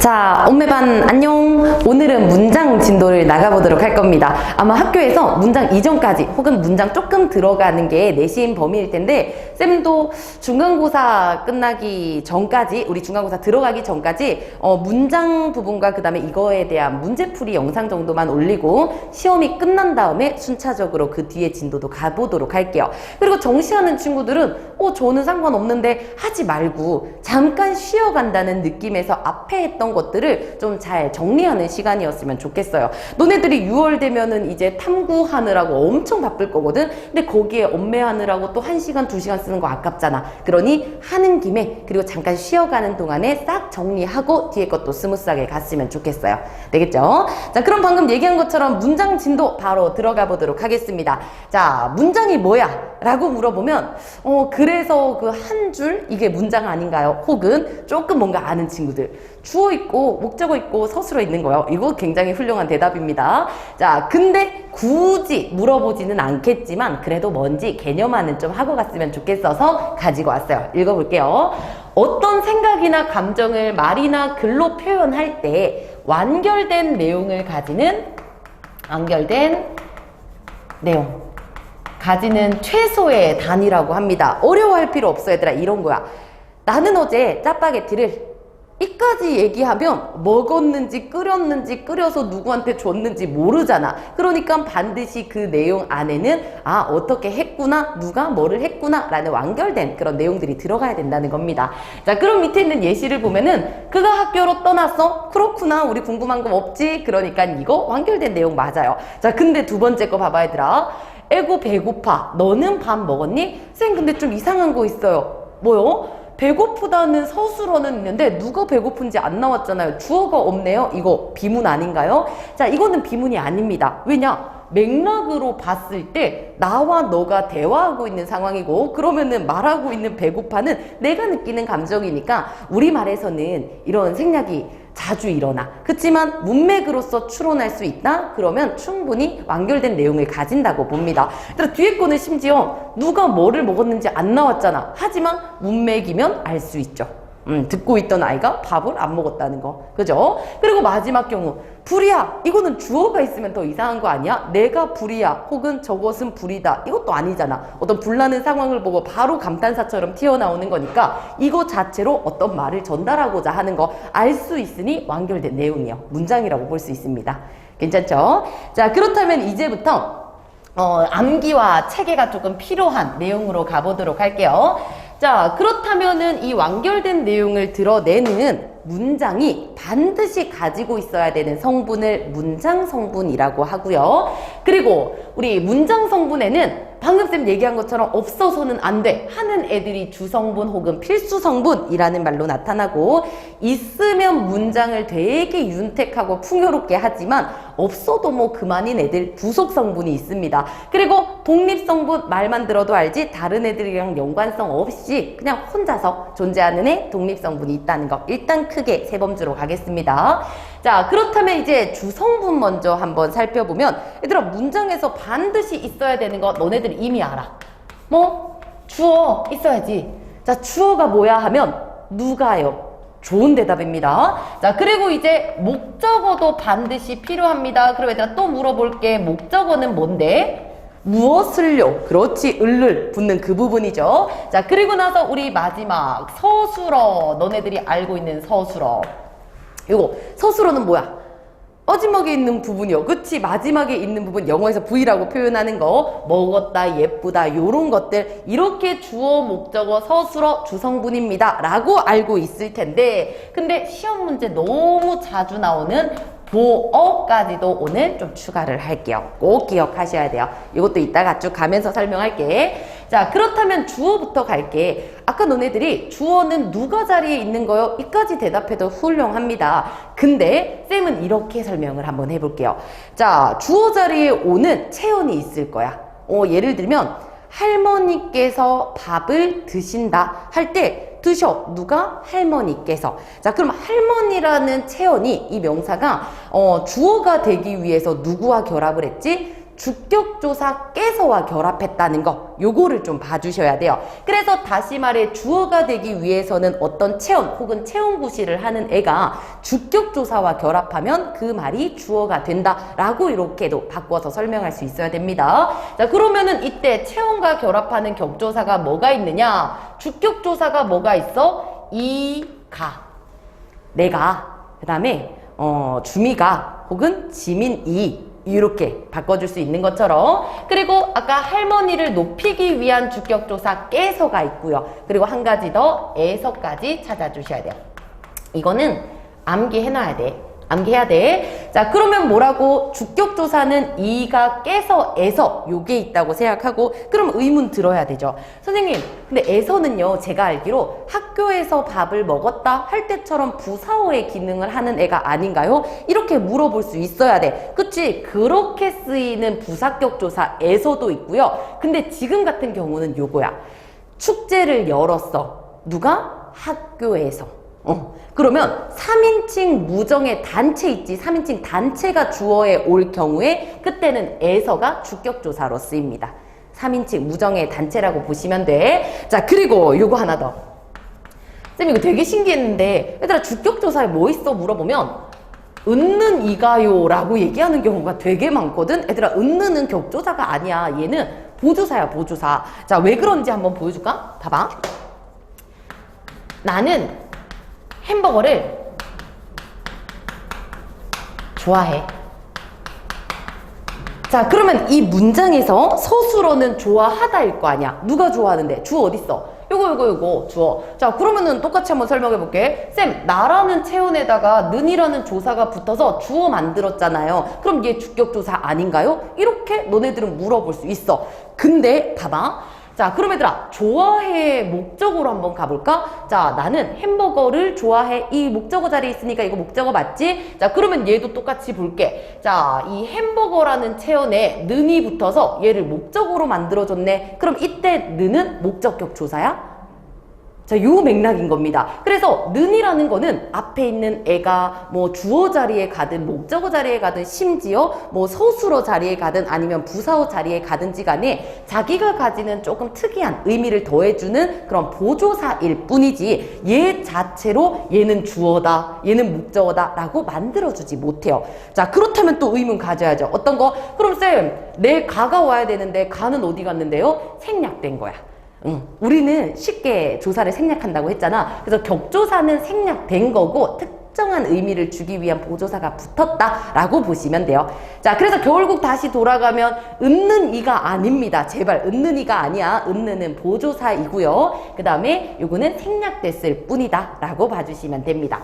자, 엄매반 안녕. 오늘은 문장 진도를 나가보도록 할 겁니다. 아마 학교에서 문장 이전까지 혹은 문장 조금 들어가는 게 내신 범위일 텐데 쌤도 중간고사 끝나기 전까지, 우리 중간고사 들어가기 전까지 문장 부분과 그 다음에 이거에 대한 문제풀이 영상 정도만 올리고 시험이 끝난 다음에 순차적으로 그 뒤에 진도도 가보도록 할게요. 그리고 정시하는 친구들은 저는 상관없는데 하지 말고 잠깐 쉬어간다는 느낌에서 앞에 했던 것들을 좀 잘 정리하는 시간이었으면 좋겠어요. 너네들이 6월 되면은 이제 탐구하느라고 엄청 바쁠 거거든. 근데 거기에 엄매하느라고 또 1시간, 2시간 쓰는 거 아깝잖아. 그러니 하는 김에 그리고 잠깐 쉬어가는 동안에 싹 정리하고 뒤에 것도 스무스하게 갔으면 좋겠어요. 되겠죠? 자, 그럼 방금 얘기한 것처럼 문장 진도 바로 들어가 보도록 하겠습니다. 자, 문장이 뭐야? 라고 물어보면 그래서 그 한 줄 이게 문장 아닌가요? 혹은 조금 뭔가 아는 친구들, 주어 있고 목적어 있고 서술어 있는 거요. 이거 굉장히 훌륭한 대답입니다. 자, 근데 굳이 물어보지는 않겠지만 그래도 뭔지 개념화는 좀 하고 갔으면 좋겠어서 가지고 왔어요. 읽어볼게요. 어떤 생각이나 감정을 말이나 글로 표현할 때 완결된 내용을 가지는 가지는 최소의 단위라고 합니다. 어려워할 필요 없어 얘들아. 이런 거야. 나는 어제 짜파게티를 이까지 얘기하면 먹었는지 끓였는지 끓여서 누구한테 줬는지 모르잖아. 그러니까 반드시 그 내용 안에는 어떻게 했구나, 누가 뭐를 했구나 라는 완결된 그런 내용들이 들어가야 된다는 겁니다. 자, 그럼 밑에 있는 예시를 보면은 그가 학교로 떠났어? 그렇구나. 우리 궁금한 거 없지? 그러니까 이거 완결된 내용 맞아요. 자, 근데 두 번째 거 봐봐 얘들아. 에고 배고파. 너는 밥 먹었니? 쌤 근데 좀 이상한 거 있어요. 뭐요? 배고프다는 서술어는 있는데 누가 배고픈지 안 나왔잖아요. 주어가 없네요. 이거 비문 아닌가요? 자, 이거는 비문이 아닙니다. 왜냐? 맥락으로 봤을 때 나와 너가 대화하고 있는 상황이고 그러면은 말하고 있는 배고파는 내가 느끼는 감정이니까 우리말에서는 이런 생략이 자주 일어나. 그렇지만 문맥으로서 추론할 수 있다? 그러면 충분히 완결된 내용을 가진다고 봅니다. 뒤에 거는 심지어 누가 뭐를 먹었는지 안 나왔잖아. 하지만 문맥이면 알 수 있죠. 듣고 있던 아이가 밥을 안 먹었다는 거. 그죠? 그리고 마지막 경우 불이야. 이거는 주어가 있으면 더 이상한 거 아니야? 내가 불이야. 혹은 저것은 불이다. 이것도 아니잖아. 어떤 불나는 상황을 보고 바로 감탄사처럼 튀어나오는 거니까 이거 자체로 어떤 말을 전달하고자 하는 거 알 수 있으니 완결된 내용이요. 문장이라고 볼 수 있습니다. 괜찮죠? 자, 그렇다면 이제부터 암기와 체계가 조금 필요한 내용으로 가보도록 할게요. 자, 그렇다면은 이 완결된 내용을 드러내는 문장이 반드시 가지고 있어야 되는 성분을 문장 성분이라고 하고요. 그리고 우리 문장 성분에는 방금 쌤 얘기한 것처럼 없어서는 안 돼 하는 애들이 주성분 혹은 필수 성분이라는 말로 나타나고, 있으면 문장을 되게 윤택하고 풍요롭게 하지만 없어도 뭐 그만인 애들 부속 성분이 있습니다. 그리고 독립 성분 말만 들어도 알지 다른 애들이랑 연관성 없이 그냥 혼자서 존재하는 애 독립 성분이 있다는 거 일단 크게 세 범주로 가겠습니다. 자, 그렇다면 이제 주성분 먼저 한번 살펴보면, 얘들아 문장에서 반드시 있어야 되는 거 너네들 이미 알아. 뭐? 주어 있어야지. 자, 주어가 뭐야 하면 누가요. 좋은 대답입니다. 자, 그리고 이제 목적어도 반드시 필요합니다. 그리고 얘들아 또 물어볼게. 목적어는 뭔데? 무엇을요? 그렇지, 을을 붙는 그 부분이죠. 자, 그리고 나서 우리 마지막 서술어, 너네들이 알고 있는 서술어. 이거 서술어는 뭐야? 마지막에 있는 부분이요. 그치? 마지막에 있는 부분, 영어에서 V라고 표현하는 거, 먹었다, 예쁘다, 요런 것들, 이렇게 주어, 목적어, 서술어, 주성분입니다 라고 알고 있을 텐데, 근데 시험 문제 너무 자주 나오는 보어까지도 오늘 좀 추가를 할게요. 꼭 기억하셔야 돼요. 이것도 이따가 쭉 가면서 설명할게. 자, 그렇다면 주어부터 갈게. 아까 너네들이 주어는 누가 자리에 있는 거요? 이까지 대답해도 훌륭합니다. 근데 쌤은 이렇게 설명을 한번 해볼게요. 자, 주어 자리에 오는 체온이 있을 거야. 예를 들면 할머니께서 밥을 드신다 할 때 드셔. 누가? 할머니께서. 자, 그럼 할머니라는 체온이 이 명사가 주어가 되기 위해서 누구와 결합을 했지? 주격조사 깨서와 결합했다는 거, 요거를 좀 봐주셔야 돼요. 그래서 다시 말해 주어가 되기 위해서는 어떤 체온 혹은 체온구실을 하는 애가 주격조사와 결합하면 그 말이 주어가 된다라고 이렇게도 바꿔서 설명할 수 있어야 됩니다. 자, 그러면은 이때 체온과 결합하는 격조사가 뭐가 있느냐? 주격조사가 뭐가 있어? 이가, 내가, 그 다음에 주미가 혹은 지민이, 이렇게 바꿔줄 수 있는 것처럼. 그리고 아까 할머니를 높이기 위한 주격조사 깨서가 있고요. 그리고 한 가지 더 에서까지 찾아주셔야 돼요. 이거는 암기해놔야 돼. 암기해야 돼. 자, 그러면 뭐라고? 주격조사는 이가 깨서 에서 요게 있다고 생각하고, 그럼 의문 들어야 되죠. 선생님, 근데 에서는요, 제가 알기로 학교에서 밥을 먹었다 할 때처럼 부사어의 기능을 하는 애가 아닌가요? 이렇게 물어볼 수 있어야 돼. 그치? 그렇게 쓰이는 부사격조사에서도 있고요. 근데 지금 같은 경우는 요거야. 축제를 열었어. 누가? 학교에서. 그러면 3인칭 무정의 단체 있지? 3인칭 단체가 주어에 올 경우에 그때는 에서가 주격조사로 쓰입니다. 3인칭 무정의 단체라고 보시면 돼. 자, 그리고 요거 하나 더. 쌤, 이거 되게 신기했는데, 얘들아, 주격조사에 뭐 있어? 물어보면 은는 이가요 라고 얘기하는 경우가 되게 많거든. 얘들아, 은는은 격조사가 아니야. 얘는 보조사야, 보조사. 자, 왜 그런지 한번 보여줄까? 봐봐. 나는 햄버거를 좋아해. 자, 그러면 이 문장에서 서술어는 좋아하다일 거 아니야. 누가 좋아하는데? 주어 어딨어? 요거 주어. 자, 그러면은 똑같이 한번 설명해 볼게. 쌤, 나라는 체온에다가 는이라는 조사가 붙어서 주어 만들었잖아요. 그럼 얘 주격조사 아닌가요? 이렇게 너네들은 물어볼 수 있어. 근데 봐봐. 자, 그럼 얘들아, 좋아해 목적어로 한번 가볼까? 자, 나는 햄버거를 좋아해. 이 목적어 자리에 있으니까 이거 목적어 맞지? 자, 그러면 얘도 똑같이 볼게. 자, 이 햄버거라는 체온에 는이 붙어서 얘를 목적어로 만들어줬네. 그럼 이때 는은 목적격 조사야? 자, 요 맥락인 겁니다. 그래서 는이라는 거는 앞에 있는 애가 뭐 주어 자리에 가든 목적어 자리에 가든 심지어 뭐 서술어 자리에 가든 아니면 부사어 자리에 가든지 간에 자기가 가지는 조금 특이한 의미를 더해주는 그런 보조사일 뿐이지 얘 자체로 얘는 주어다, 얘는 목적어다 라고 만들어주지 못해요. 자, 그렇다면 또 의문 가져야죠. 어떤 거? 그럼 쌤, 내 가가 와야 되는데 가는 어디 갔는데요? 생략된 거야. 우리는 쉽게 조사를 생략한다고 했잖아. 그래서 격조사는 생략된 거고 특정한 의미를 주기 위한 보조사가 붙었다라고 보시면 돼요. 자, 그래서 결국 다시 돌아가면 은는 이가 아닙니다. 제발 은는 이가 아니야. 은는은 보조사이고요. 그 다음에 요거는 생략됐을 뿐이다 라고 봐주시면 됩니다.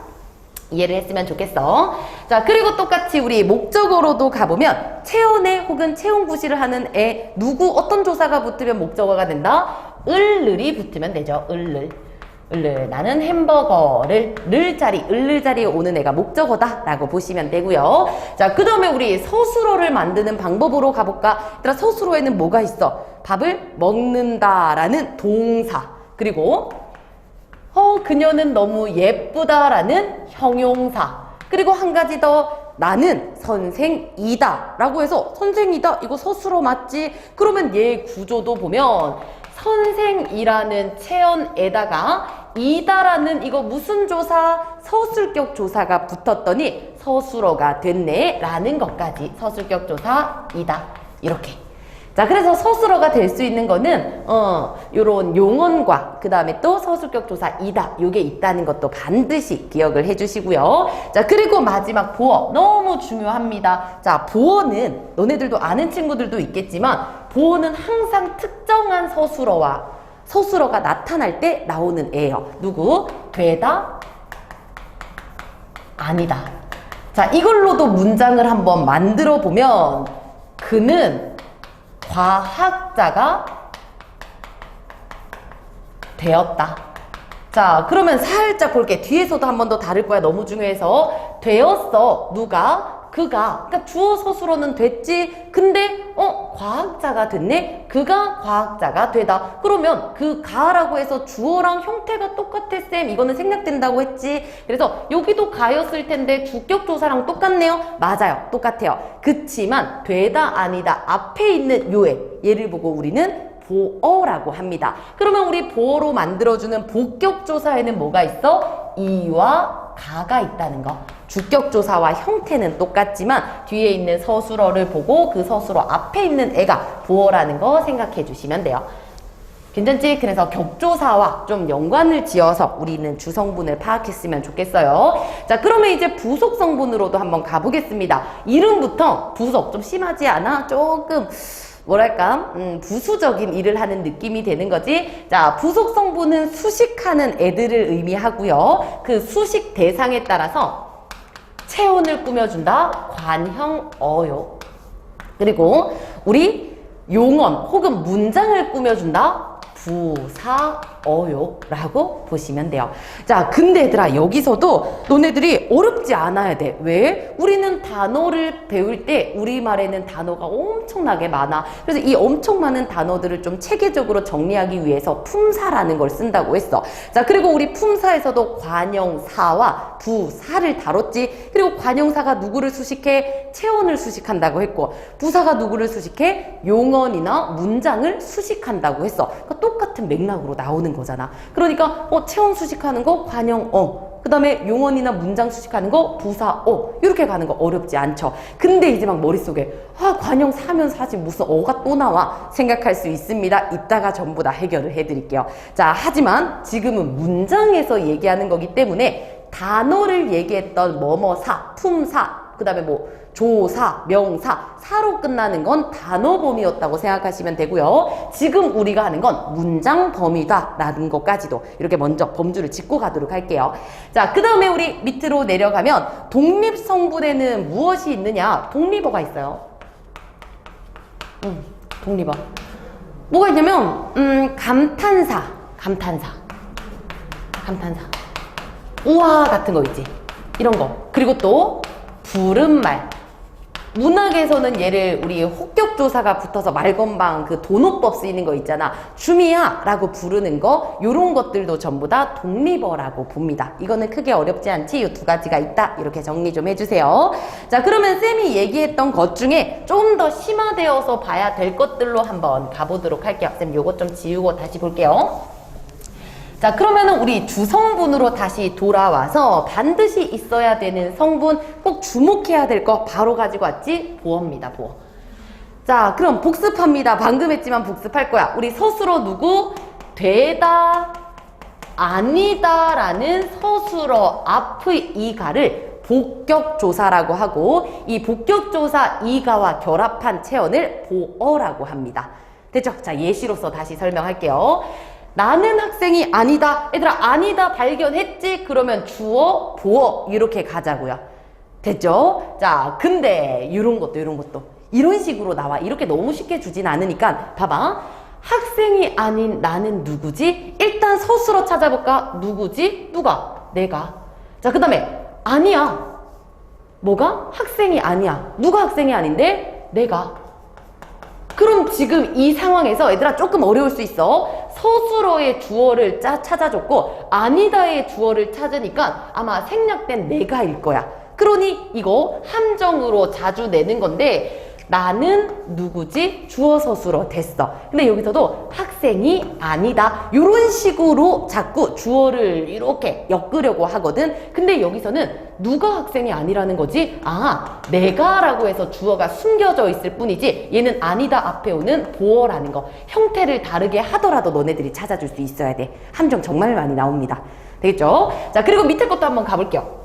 이해를 했으면 좋겠어. 자, 그리고 똑같이 우리 목적어로도 가보면 체온에 혹은 체온구실을 하는 애 누구 어떤 조사가 붙으면 목적어가 된다? 을을이 붙으면 되죠. 을을. 나는 햄버거를 를 자리에 오는 애가 목적어다 라고 보시면 되고요. 자, 그 다음에 우리 서술어를 만드는 방법으로 가볼까? 얘들아, 서술어에는 뭐가 있어? 밥을 먹는다 라는 동사, 그리고 그녀는 너무 예쁘다라는 형용사, 그리고 한 가지 더, 나는 선생이다 라고 해서 선생이다, 이거 서술어 맞지? 그러면 얘 구조도 보면 선생이라는 체언에다가 이다라는 이거 무슨 조사? 서술격 조사가 붙었더니 서술어가 됐네 라는 것까지 서술격 조사이다, 이렇게. 자, 그래서 서술어가 될 수 있는 거는 요런 용언과 그 다음에 또 서술격 조사이다, 요게 있다는 것도 반드시 기억을 해주시고요. 자, 그리고 마지막 보어 너무 중요합니다. 자, 보어는 너네들도 아는 친구들도 있겠지만 보어는 항상 특정한 서술어가 나타날 때 나오는 애예요. 누구? 되다, 아니다. 자, 이걸로도 문장을 한번 만들어 보면 그는 과학자가 되었다. 자, 그러면 살짝 볼게. 뒤에서도 한 번 더 다를 거야. 너무 중요해서. 되었어. 누가? 그가, 그러니까 주어 서술어는 됐지. 근데 과학자가 됐네. 그가 과학자가 되다. 그러면 그가라고 해서 주어랑 형태가 똑같아 쌤. 이거는 생략된다고 했지. 그래서 여기도 가였을 텐데 주격조사랑 똑같네요. 맞아요. 똑같아요. 그치만 되다 아니다 앞에 있는 요에 얘를 보고 우리는 보어라고 합니다. 그러면 우리 보어로 만들어주는 복격조사에는 뭐가 있어? 이와 가가 있다는 거. 주격조사와 형태는 똑같지만 뒤에 있는 서술어를 보고 그 서술어 앞에 있는 애가 보어라는 거 생각해 주시면 돼요. 괜찮지? 그래서 격조사와 좀 연관을 지어서 우리는 주성분을 파악했으면 좋겠어요. 자, 그러면 이제 부속성분으로도 한번 가보겠습니다. 이름부터 부속 좀 심하지 않아? 조금 뭐랄까 부수적인 일을 하는 느낌이 되는 거지. 자, 부속 성분은 수식하는 애들을 의미하고요. 그 수식 대상에 따라서 체온을 꾸며준다. 관형어요. 그리고 우리 용언 혹은 문장을 꾸며준다. 부사어요 라고 보시면 돼요. 자, 근데 얘들아 여기서도 너네들이 어렵지 않아야 돼. 왜? 우리는 단어를 배울 때 우리말에는 단어가 엄청나게 많아. 그래서 이 엄청 많은 단어들을 좀 체계적으로 정리하기 위해서 품사라는 걸 쓴다고 했어. 자, 그리고 우리 품사에서도 관형사와 부사를 다뤘지. 그리고 관형사가 누구를 수식해? 체온을 수식한다고 했고, 부사가 누구를 수식해? 용언이나 문장을 수식한다고 했어. 그러니까 똑같은 맥락으로 나오는 거잖아. 그러니까 체온 수식하는 거 관형어, 그 다음에 용언이나 문장 수식하는 거 부사어, 이렇게 가는 거 어렵지 않죠. 근데 이제 막 머릿속에 관형사면 사지 무슨 어가 또 나와 생각할 수 있습니다. 이따가 전부 다 해결을 해드릴게요. 자, 하지만 지금은 문장에서 얘기하는 거기 때문에 단어를 얘기했던 뭐뭐사, 품사, 그 다음에 뭐 조사, 명사, 사로 끝나는 건 단어 범위였다고 생각하시면 되고요. 지금 우리가 하는 건 문장 범위다 라는 것까지도 이렇게 먼저 범주를 짚고 가도록 할게요. 자, 그 다음에 우리 밑으로 내려가면 독립성분에는 무엇이 있느냐? 독립어가 있어요. 독립어. 뭐가 있냐면 감탄사. 우와 같은 거 있지. 이런 거. 그리고 또 부른말. 문학에서는 얘를 우리 혹격조사가 붙어서 말건방 그 도노법 쓰이는 거 있잖아. 주미야 라고 부르는 거, 요런 것들도 전부 다 독립어라고 봅니다. 이거는 크게 어렵지 않지? 이 두 가지가 있다. 이렇게 정리 좀 해주세요. 자, 그러면 쌤이 얘기했던 것 중에 좀 더 심화되어서 봐야 될 것들로 한번 가보도록 할게요. 쌤 요거 좀 지우고 다시 볼게요. 자, 그러면은 우리 주성분으로 다시 돌아와서 반드시 있어야 되는 성분, 꼭 주목해야 될 거 바로 가지고 왔지? 보어입니다, 보어. 자, 그럼 복습합니다. 방금 했지만 복습할 거야. 우리 서술어 누구? 되다, 아니다 라는 서술어 앞의 이가를 복격조사라고 하고, 이 복격조사 이가와 결합한 체언을 보어라고 합니다. 됐죠? 자, 예시로서 다시 설명할게요. 나는 학생이 아니다. 얘들아, 아니다 발견했지? 그러면 주어, 보어 이렇게 가자고요. 됐죠? 자, 근데 이런 것도 이런 식으로 나와. 이렇게 너무 쉽게 주진 않으니까 봐봐. 학생이 아닌 나는 누구지? 일단 서술어 찾아볼까? 누구지? 누가? 내가. 자, 그 다음에 아니야. 뭐가? 학생이 아니야. 누가 학생이 아닌데? 내가. 그럼 지금 이 상황에서 얘들아 조금 어려울 수 있어. 서술어의 주어를 찾아줬고 아니다의 주어를 찾으니까 아마 생략된 내가일 거야. 그러니 이거 함정으로 자주 내는 건데, 나는 누구지? 주어 서술어 됐어. 근데 여기서도 학생이 아니다. 이런 식으로 자꾸 주어를 이렇게 엮으려고 하거든. 근데 여기서는 누가 학생이 아니라는 거지? 아, 내가라고 해서 주어가 숨겨져 있을 뿐이지 얘는 아니다 앞에 오는 보어라는 거. 형태를 다르게 하더라도 너네들이 찾아줄 수 있어야 돼. 함정 정말 많이 나옵니다. 되겠죠? 자, 그리고 밑에 것도 한번 가볼게요.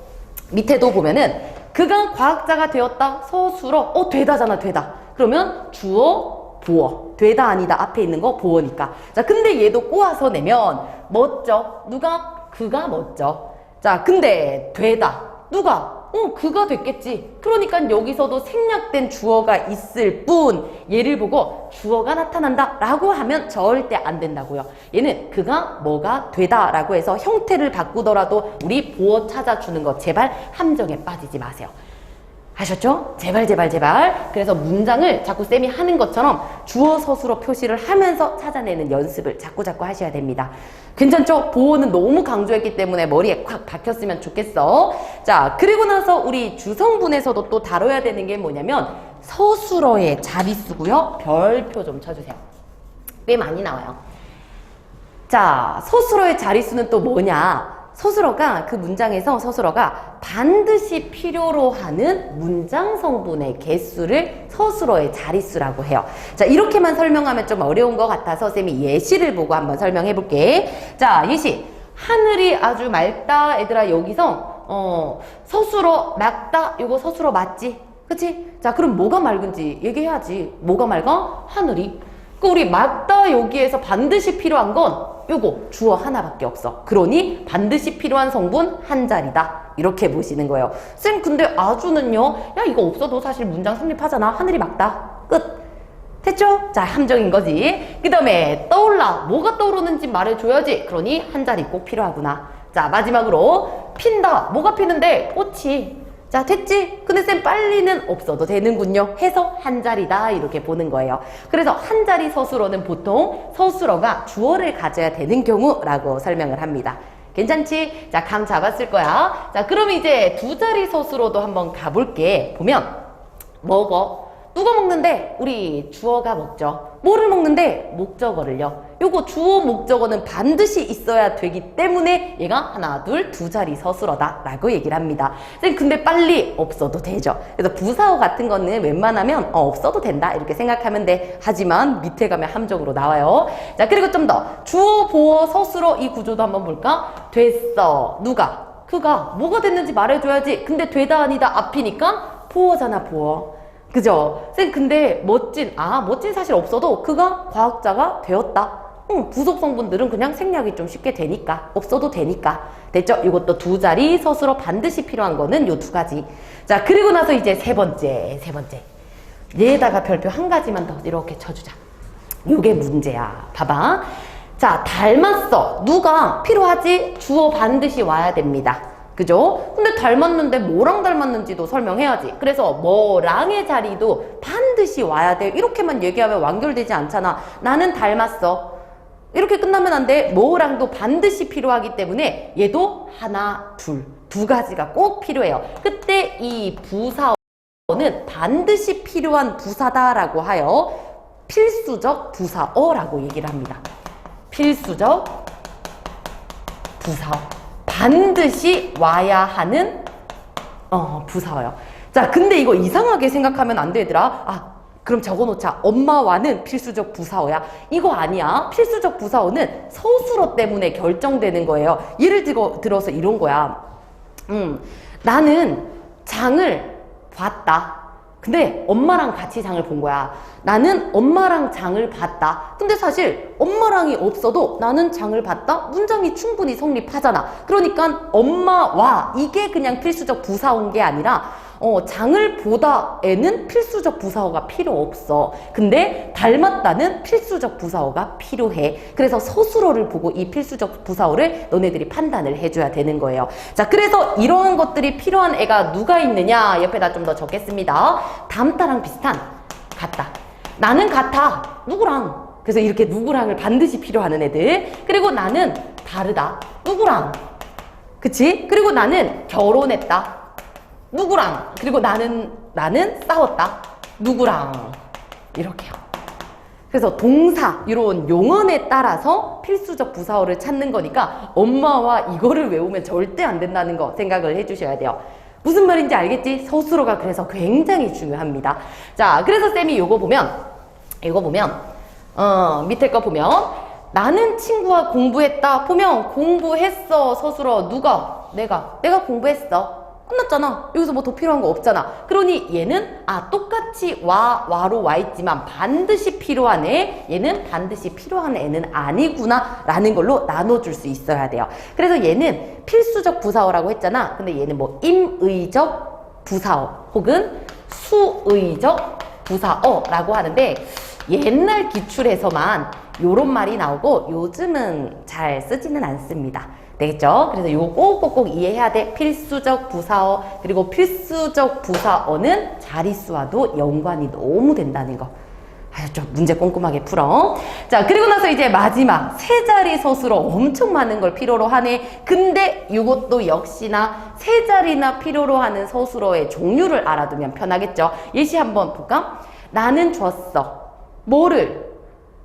밑에도 보면은 그가 과학자가 되었다. 서술어. 되다잖아, 되다. 그러면 주어, 보어. 되다, 아니다. 앞에 있는 거 보어니까. 자, 근데 얘도 꼬아서 내면 멋져. 누가? 그가 멋져. 자, 근데 되다. 누가? 그가 됐겠지. 그러니까 여기서도 생략된 주어가 있을 뿐, 얘를 보고 주어가 나타난다 라고 하면 절대 안 된다고요. 얘는 그가 뭐가 되다 라고 해서 형태를 바꾸더라도 우리 보어 찾아주는 거 제발 함정에 빠지지 마세요. 하셨죠? 제발 제발 제발. 그래서 문장을 자꾸 쌤이 하는 것처럼 주어 서술어 표시를 하면서 찾아내는 연습을 자꾸 하셔야 됩니다. 괜찮죠? 보어는 너무 강조했기 때문에 머리에 콱 박혔으면 좋겠어. 자, 그리고 나서 우리 주성분에서도 또 다뤄야 되는 게 뭐냐면 서술어의 자릿수고요. 별표 좀 쳐주세요. 꽤 많이 나와요. 자, 서술어의 자릿수는 또 뭐냐? 서술어가 그 문장에서 서술어가 반드시 필요로 하는 문장 성분의 개수를 서술어의 자릿수라고 해요. 자, 이렇게만 설명하면 좀 어려운 것 같아서 쌤이 예시를 보고 한번 설명해 볼게. 자, 예시. 하늘이 아주 맑다. 얘들아, 여기서 서술어 맑다. 이거 서술어 맞지? 그치? 자, 그럼 뭐가 맑은지 얘기해야지. 뭐가 맑아? 하늘이. 그 우리 맑다 여기에서 반드시 필요한 건 요거 주어 하나밖에 없어. 그러니 반드시 필요한 성분 한 자리다. 이렇게 보시는 거예요. 쌤 근데 아주는요? 야 이거 없어도 사실 문장 성립하잖아. 하늘이 맑다. 끝. 됐죠? 자, 함정인 거지. 그 다음에 떠올라. 뭐가 떠오르는지 말해줘야지. 그러니 한 자리 꼭 필요하구나. 자, 마지막으로 핀다. 뭐가 피는데? 꽃이. 자, 됐지? 근데 쌤 빨리는 없어도 되는군요. 해서 한 자리다 이렇게 보는 거예요. 그래서 한 자리 서술어는 보통 서술어가 주어를 가져야 되는 경우라고 설명을 합니다. 괜찮지? 자, 감 잡았을 거야. 자, 그럼 이제 두 자리 서술어도 한번 가볼게. 보면 먹어. 누가 먹는데? 우리 주어가 먹죠. 뭐를 먹는데? 목적어를요. 요거 주어 목적어는 반드시 있어야 되기 때문에 얘가 하나, 둘, 두 자리 서술어다 라고 얘기를 합니다. 근데 빨리 없어도 되죠. 그래서 부사어 같은 거는 웬만하면 없어도 된다 이렇게 생각하면 돼. 하지만 밑에 가면 함정으로 나와요. 자, 그리고 좀 더 주어, 보어, 서술어 이 구조도 한번 볼까? 됐어. 누가? 그가. 뭐가 됐는지 말해줘야지. 근데 되다 아니다 앞이니까 보어잖아, 보어. 그죠? 쌤 근데 멋진 사실 없어도 그가 과학자가 되었다. 부속 성분들은 그냥 생략이 좀 쉽게 되니까 없어도 되니까. 됐죠? 이것도 두 자리 서술어 반드시 필요한 거는 요 두 가지. 자, 그리고 나서 이제 세 번째 얘에다가 별표 한 가지만 더 이렇게 쳐주자. 요게 문제야. 봐봐. 자, 닮았어. 누가 필요하지? 주어 반드시 와야 됩니다. 그죠? 근데 닮았는데 뭐랑 닮았는지도 설명해야지. 그래서 뭐랑의 자리도 반드시 와야 돼. 이렇게만 얘기하면 완결되지 않잖아. 나는 닮았어. 이렇게 끝나면 안 돼. 뭐랑도 반드시 필요하기 때문에 얘도 하나, 둘, 두 가지가 꼭 필요해요. 그때 이 부사어는 반드시 필요한 부사다라고 하여 필수적 부사어라고 얘기를 합니다. 필수적 부사어. 반드시 와야 하는 부사어요. 자, 근데 이거 이상하게 생각하면 안 돼, 얘들아. 그럼 적어놓자. 엄마와는 필수적 부사어야. 이거 아니야. 필수적 부사어는 서술어 때문에 결정되는 거예요. 예를 들어서 이런 거야. 나는 장을 봤다. 근데 엄마랑 같이 장을 본 거야. 나는 엄마랑 장을 봤다. 근데 사실 엄마랑이 없어도 나는 장을 봤다? 문장이 충분히 성립하잖아. 그러니까 엄마와 이게 그냥 필수적 부사어인 게 아니라 장을 보다에는 필수적 부사어가 필요 없어. 근데 닮았다는 필수적 부사어가 필요해. 그래서 서술어를 보고 이 필수적 부사어를 너네들이 판단을 해줘야 되는 거예요. 자, 그래서 이런 것들이 필요한 애가 누가 있느냐? 옆에다 좀 더 적겠습니다. 다음따랑 비슷한 같다. 나는 같아. 누구랑? 그래서 이렇게 누구랑을 반드시 필요하는 애들. 그리고 나는 다르다. 누구랑? 그치? 그리고 나는 결혼했다. 누구랑? 그리고 나는 싸웠다. 누구랑? 이렇게요. 그래서 동사, 이런 용언에 따라서 필수적 부사어를 찾는 거니까 엄마와 이거를 외우면 절대 안 된다는 거 생각을 해주셔야 돼요. 무슨 말인지 알겠지? 서술어가 그래서 굉장히 중요합니다. 자, 그래서 쌤이 이거 보면 밑에 거 보면 나는 친구와 공부했다. 보면 공부했어. 서술어 누가? 내가 공부했어. 끝났잖아. 여기서 뭐 더 필요한 거 없잖아. 그러니 얘는 똑같이 와로 와 있지만 반드시 필요한 애, 얘는 반드시 필요한 애는 아니구나 라는 걸로 나눠줄 수 있어야 돼요. 그래서 얘는 필수적 부사어라고 했잖아. 근데 얘는 뭐 임의적 부사어 혹은 수의적 부사어라고 하는데 옛날 기출에서만 요런 말이 나오고 요즘은 잘 쓰지는 않습니다. 되겠죠? 그래서 이거 꼭꼭꼭 이해해야 돼. 필수적 부사어, 그리고 필수적 부사어는 자릿수와도 연관이 너무 된다는 거. 아유, 좀 문제 꼼꼼하게 풀어. 자, 그리고 나서 이제 마지막 세 자리 서술어 엄청 많은 걸 필요로 하네. 근데 이것도 역시나 세 자리나 필요로 하는 서술어의 종류를 알아두면 편하겠죠. 예시 한번 볼까? 나는 줬어. 뭐를?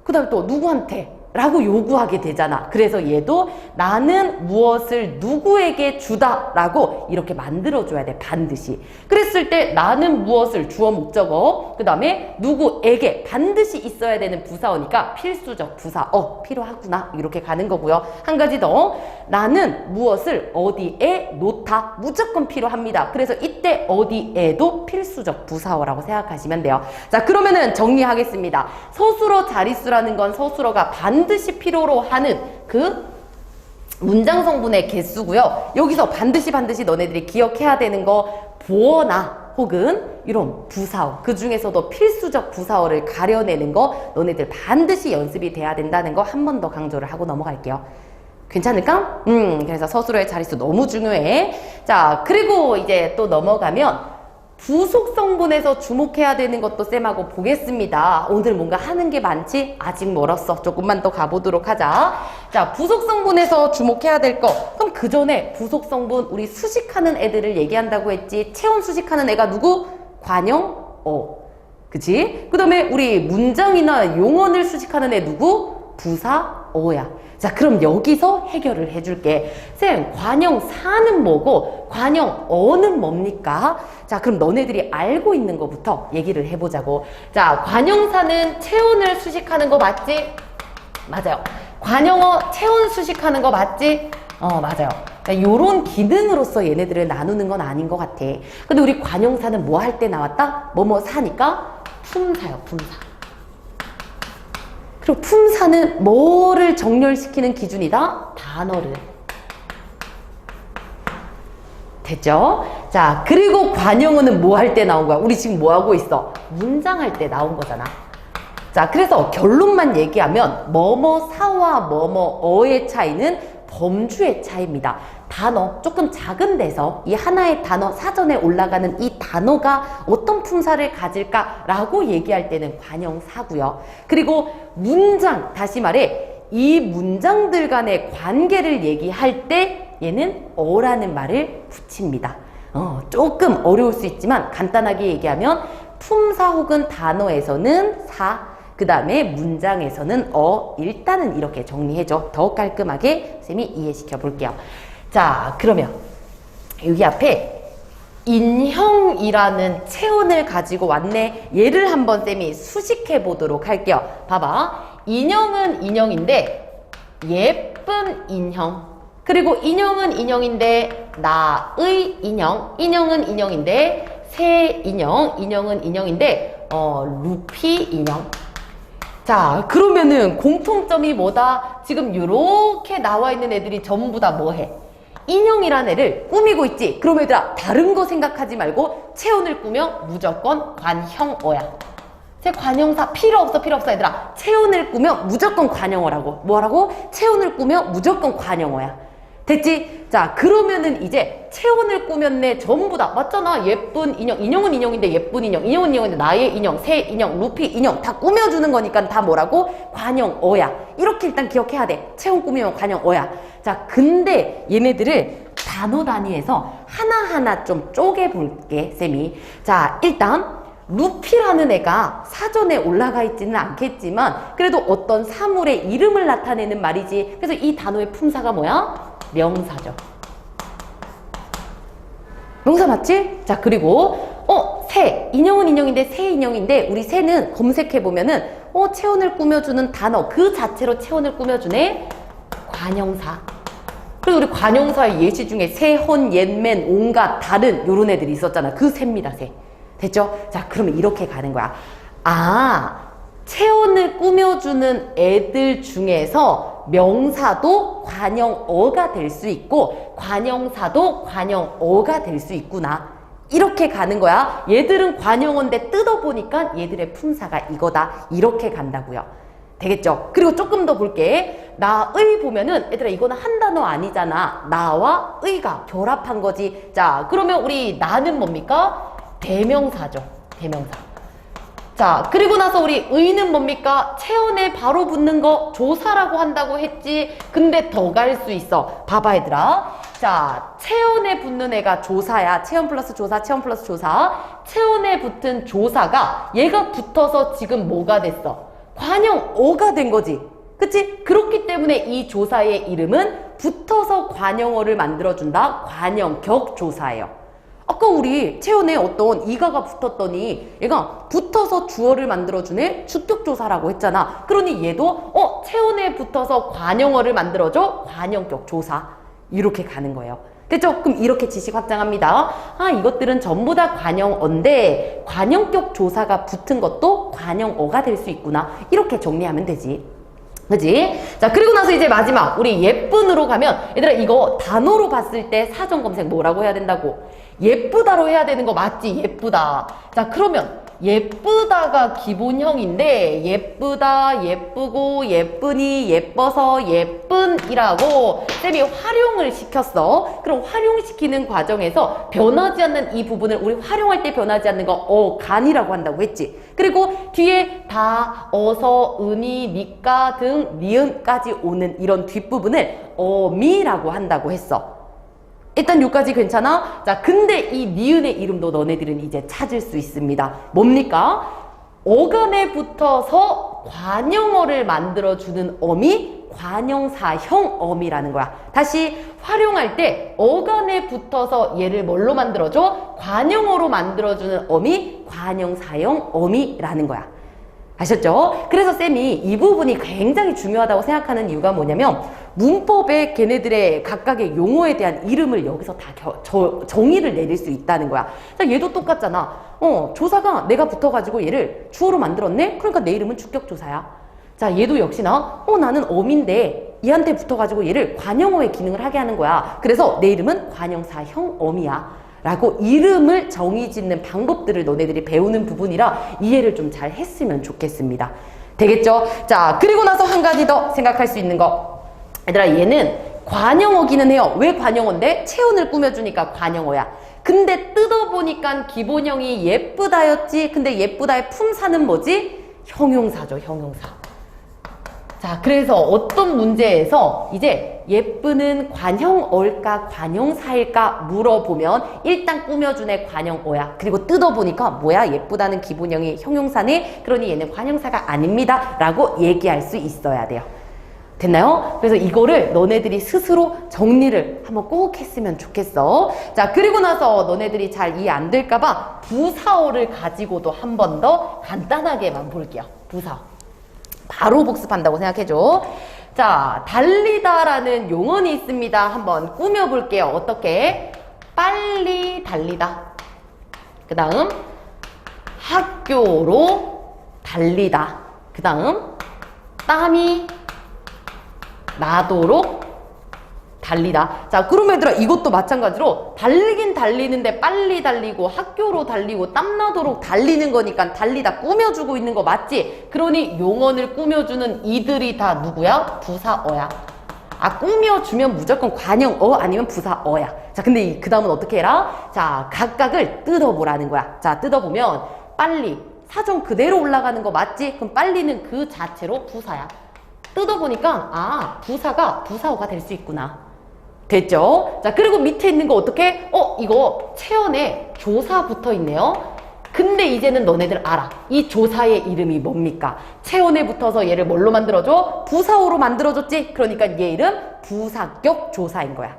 그 다음에 또 누구한테? 라고 요구하게 되잖아. 그래서 얘도 나는 무엇을 누구에게 주다 라고 이렇게 만들어줘야 돼. 반드시. 그랬을 때 나는 무엇을 주어 목적어, 그 다음에 누구에게 반드시 있어야 되는 부사어니까 필수적 부사어 필요하구나 이렇게 가는 거고요. 한 가지 더, 나는 무엇을 어디에 놓다 무조건 필요합니다. 그래서 이때 어디에도 필수적 부사어라고 생각하시면 돼요. 자, 그러면은 정리하겠습니다. 서술어 자릿수라는 건 서술어가 반드시 필요로 하는 그 문장 성분의 개수고요. 여기서 반드시 너네들이 기억해야 되는 거 보어나 혹은 이런 부사어, 그 중에서도 필수적 부사어를 가려내는 거 너네들 반드시 연습이 돼야 된다는 거 한 번 더 강조를 하고 넘어갈게요. 괜찮을까? 그래서 서술어의 자릿수 너무 중요해. 자, 그리고 이제 또 넘어가면 부속 성분에서 주목해야 되는 것도 쌤하고 보겠습니다. 오늘 뭔가 하는 게 많지? 아직 멀었어. 조금만 더 가보도록 하자. 자, 부속 성분에서 주목해야 될 거. 그럼 그 전에 부속 성분 우리 수식하는 애들을 얘기한다고 했지. 체온 수식하는 애가 누구? 관형, 그치? 그 다음에 우리 문장이나 용언을 수식하는 애 누구? 부사, 어야. 자, 그럼 여기서 해결을 해줄게. 쌤, 관형사는 뭐고 관형어는 뭡니까? 자, 그럼 너네들이 알고 있는 것부터 얘기를 해보자고. 자, 관형사는 체온을 수식하는 거 맞지? 맞아요. 관형어 체온 수식하는 거 맞지? 맞아요. 요런 기능으로서 얘네들을 나누는 건 아닌 것 같아. 근데 우리 관형사는 뭐 할 때 나왔다? 뭐뭐 사니까 품사요, 품사. 그리고 품사는 뭐를 정렬시키는 기준이다? 단어를. 됐죠? 자, 그리고 관형어는 뭐 할 때 나온 거야? 우리 지금 뭐 하고 있어? 문장할 때 나온 거잖아. 자, 그래서 결론만 얘기하면 뭐뭐사와 뭐뭐어의 차이는 범주의 차이입니다. 단어 조금 작은 데서 이 하나의 단어 사전에 올라가는 이 단어가 어떤 품사를 가질까라고 얘기할 때는 관형사고요. 그리고 문장, 다시 말해 이 문장들 간의 관계를 얘기할 때 얘는 어라는 말을 붙입니다. 조금 어려울 수 있지만 간단하게 얘기하면 품사 혹은 단어에서는 사, 그 다음에 문장에서는 일단은 이렇게 정리해줘. 더 깔끔하게 쌤이 이해시켜 볼게요. 자, 그러면 여기 앞에 인형이라는 체온을 가지고 왔네. 얘를 한번 쌤이 수식해 보도록 할게요. 봐봐. 인형은 인형인데 예쁜 인형. 그리고 인형은 인형인데 나의 인형. 인형은 인형인데 새 인형. 인형은 인형인데 루피 인형. 자, 그러면은 공통점이 뭐다? 지금 이렇게 나와 있는 애들이 전부 다 뭐해? 인형이란 애를 꾸미고 있지. 그럼 얘들아, 다른 거 생각하지 말고 체온을 꾸며 무조건 관형어야. 제 관형사 필요 없어 얘들아. 체온을 꾸며 무조건 관형어라고. 뭐라고? 체온을 꾸며 무조건 관형어야. 됐지? 자, 그러면은 이제 체온을 꾸몄네. 전부 다 맞잖아. 예쁜 인형. 인형은 인형인데 예쁜 인형. 인형은 인형인데 나의 인형, 새 인형, 루피 인형 다 꾸며주는 거니까 다 뭐라고? 관형어야. 이렇게 일단 기억해야 돼. 체온 꾸미면 관형어야. 자, 근데 얘네들을 단어 단위에서 하나하나 좀 쪼개볼게, 쌤이. 자, 일단 루피라는 애가 사전에 올라가 있지는 않겠지만 그래도 어떤 사물의 이름을 나타내는 말이지. 그래서 이 단어의 품사가 뭐야? 명사죠. 명사 맞지? 자, 그리고 새. 인형은 인형인데 새 인형인데 우리 새는 검색해보면은 체온을 꾸며주는 단어 그 자체로 체온을 꾸며주네. 관형사. 그리고 우리 관형사의 예시 중에 새혼, 옛맨, 온갖, 다른 요런 애들이 있었잖아. 그 새입니다, 새. 됐죠? 자, 그러면 이렇게 가는 거야. 체온을 꾸며주는 애들 중에서 명사도 관형어가 될 수 있고 관형사도 관형어가 될 수 있구나. 이렇게 가는 거야. 얘들은 관형어인데 뜯어보니까 얘들의 품사가 이거다. 이렇게 간다고요. 되겠죠? 그리고 조금 더 볼게. 나의 보면은 얘들아 이거는 한 단어 아니잖아. 나와 의가 결합한 거지. 자, 그러면 우리 나는 뭡니까? 대명사죠. 대명사. 자, 그리고 나서 우리 의는 뭡니까? 체온에 바로 붙는 거 조사라고 한다고 했지. 근데 더 갈 수 있어. 봐봐 얘들아. 자, 체온에 붙는 애가 조사야. 체온 플러스 조사, 체온 플러스 조사. 체온에 붙은 조사가 얘가 붙어서 지금 뭐가 됐어? 관형어가 된 거지. 그치? 그렇기 때문에 이 조사의 이름은 붙어서 관형어를 만들어준다. 관형격 조사예요. 아까 우리 체온에 어떤 이가가 붙었더니 얘가 붙어서 주어를 만들어주네. 주격조사라고 했잖아. 그러니 얘도 체온에 붙어서 관형어를 만들어줘. 관형격 조사. 이렇게 가는 거예요. 됐죠? 그럼 이렇게 지식 확장합니다. 아, 이것들은 전부 다 관형어인데 관형격 조사가 붙은 것도 관형어가 될 수 있구나. 이렇게 정리하면 되지. 그지? 자, 그리고 나서 이제 마지막 우리 예쁜으로 가면 얘들아 이거 단어로 봤을 때 사전 검색 뭐라고 해야 된다고? 예쁘다로 해야 되는 거 맞지? 예쁘다. 자, 그러면 예쁘다가 기본형인데 예쁘다, 예쁘고, 예쁘니, 예뻐서, 예쁜이라고 쌤이 활용을 시켰어. 그럼 활용시키는 과정에서 변하지 않는 이 부분을 우리 활용할 때 변하지 않는 거 간이라고 한다고 했지. 그리고 뒤에 다, 어서, 은이, 니까 등, 니은까지 오는 이런 뒷부분을 어미라고 한다고 했어. 일단 여기까지 괜찮아? 자, 근데 이 니은의 이름도 너네들은 이제 찾을 수 있습니다. 뭡니까? 어간에 붙어서 관형어를 만들어주는 어미, 관형사형 어미라는 거야. 다시 활용할 때 어간에 붙어서 얘를 뭘로 만들어줘? 관형어로 만들어주는 어미, 관형사형 어미라는 거야. 아셨죠? 그래서 쌤이 이 부분이 굉장히 중요하다고 생각하는 이유가 뭐냐면 문법에 걔네들의 각각의 용어에 대한 이름을 여기서 다 정의를 내릴 수 있다는 거야. 자, 얘도 똑같잖아. 조사가 내가 붙어가지고 얘를 주어로 만들었네? 그러니까 내 이름은 주격조사야. 자, 얘도 역시나 나는 어미인데 얘한테 붙어가지고 얘를 관형어의 기능을 하게 하는 거야. 그래서 내 이름은 관형사형 어미야. 라고 이름을 정의 짓는 방법들을 너네들이 배우는 부분이라 이해를 좀 잘 했으면 좋겠습니다. 되겠죠? 자, 그리고 나서 한 가지 더 생각할 수 있는 거. 얘들아, 얘는 관형어기는 해요. 왜 관형어인데? 체온을 꾸며주니까 관형어야. 근데 뜯어보니까 기본형이 예쁘다였지. 근데 예쁘다의 품사는 뭐지? 형용사죠, 형용사. 자, 그래서 어떤 문제에서 이제 예쁘는 관형어일까 관형사일까 물어보면 일단 꾸며준 애 관형어야. 그리고 뜯어보니까 뭐야? 예쁘다는 기본형이 형용사네? 그러니 얘는 관형사가 아닙니다. 라고 얘기할 수 있어야 돼요. 됐나요? 그래서 이거를 너네들이 스스로 정리를 한번 꼭 했으면 좋겠어. 자, 그리고 나서 너네들이 잘 이해 안 될까봐 부사어를 가지고도 한 번 더 간단하게만 볼게요. 부사어. 바로 복습한다고 생각해줘. 자, 달리다라는 용언이 있습니다. 한번 꾸며볼게요. 어떻게? 빨리 달리다. 그 다음 학교로 달리다. 그 다음 땀이 나도록 달리다. 자, 그럼 얘들아 이것도 마찬가지로 달리긴 달리는데 빨리 달리고 학교로 달리고 땀나도록 달리는 거니까 달리다 꾸며주고 있는 거 맞지? 그러니 용언을 꾸며주는 이들이 다 누구야? 부사어야. 아, 꾸며주면 무조건 관형어 아니면 부사어야. 자, 근데 그 다음은 어떻게 해라? 자, 각각을 뜯어보라는 거야. 자, 뜯어보면 빨리 사전 그대로 올라가는 거 맞지? 그럼 빨리는 그 자체로 부사야. 뜯어보니까 부사가 부사어가 될 수 있구나. 됐죠? 자, 그리고 밑에 있는 거 어떻게? 이거 체온에 조사 붙어 있네요. 근데 이제는 너네들 알아. 이 조사의 이름이 뭡니까? 체온에 붙어서 얘를 뭘로 만들어줘? 부사어로 만들어줬지? 그러니까 얘 이름 부사격 조사인 거야.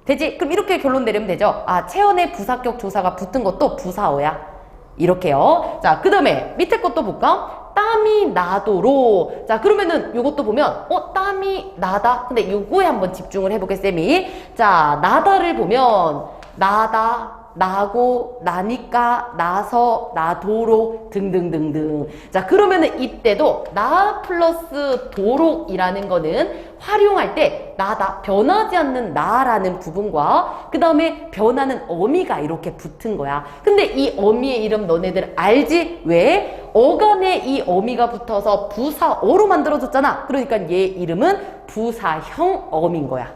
되지? 그럼 이렇게 결론 내리면 되죠? 체온에 부사격 조사가 붙은 것도 부사어야. 이렇게요. 자, 그 다음에 밑에 것도 볼까? 땀이 나도록. 자, 그러면은 요것도 보면 땀이 나다. 근데 요거에 한번 집중을 해보게 쌤이. 자, 나다를 보면 나다, 나고, 나니까, 나서, 나도록 등등등등. 자, 그러면은 이때도 나 플러스 도록이라는 거는 활용할 때 나다, 변하지 않는 나라는 부분과 그 다음에 변하는 어미가 이렇게 붙은 거야. 근데 이 어미의 이름 너네들 알지? 왜? 어간에 이 어미가 붙어서 부사어로 만들어졌잖아. 그러니까 얘 이름은 부사형 어미인 거야.